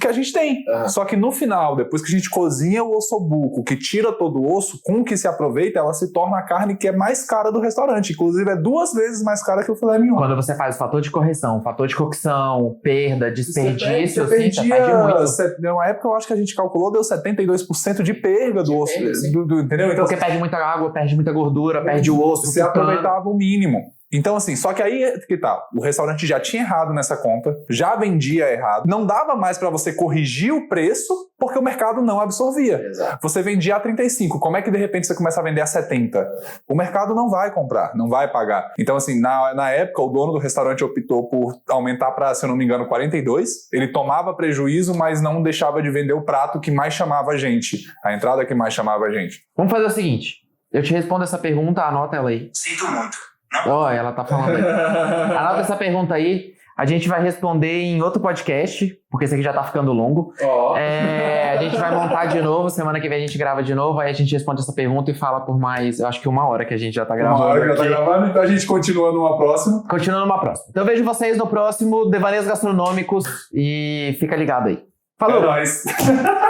que a gente tem. Só que no final, depois que a gente cozinha o ossobuco, que tira todo o osso, com o que se aproveita, ela se torna a carne que é mais cara do restaurante, inclusive é 2 vezes mais cara que o filé mignon.
Quando você faz o fator de correção, fator de cocção, perda, desperdício,
você
você perde muito.
Na época eu acho que a gente calculou, deu 72% de perda do osso, entendeu? Então,
porque perde muita água, perde muita gordura, perde o osso.
você aproveitava o mínimo. Então, assim, só que aí que tá, o restaurante já tinha errado nessa conta, já vendia errado, não dava mais pra você corrigir o preço, porque o mercado não absorvia.
Exato.
Você vendia a 35, como é que de repente você começa a vender a 70? O mercado não vai comprar, não vai pagar. Então, assim, na época, o dono do restaurante optou por aumentar pra, se eu não me engano, 42. Ele tomava prejuízo, mas não deixava de vender o prato que mais chamava a gente, a entrada que mais chamava a gente.
Vamos fazer o seguinte, eu te respondo essa pergunta, anota ela aí.
Sinto muito.
Ó, ela tá falando aí. Anota essa pergunta aí. A gente vai responder em outro podcast, porque esse aqui já tá ficando longo. A gente vai montar de novo, semana que vem a gente grava de novo, aí a gente responde essa pergunta e fala por mais, eu acho que 1 hora que a gente já tá gravando.
1 hora que já tá
aqui.
gravando, então a gente continua numa próxima.
Continua numa próxima. Então eu vejo vocês no próximo Devaneios Gastronômicos e fica ligado aí. Falou!
É nóis.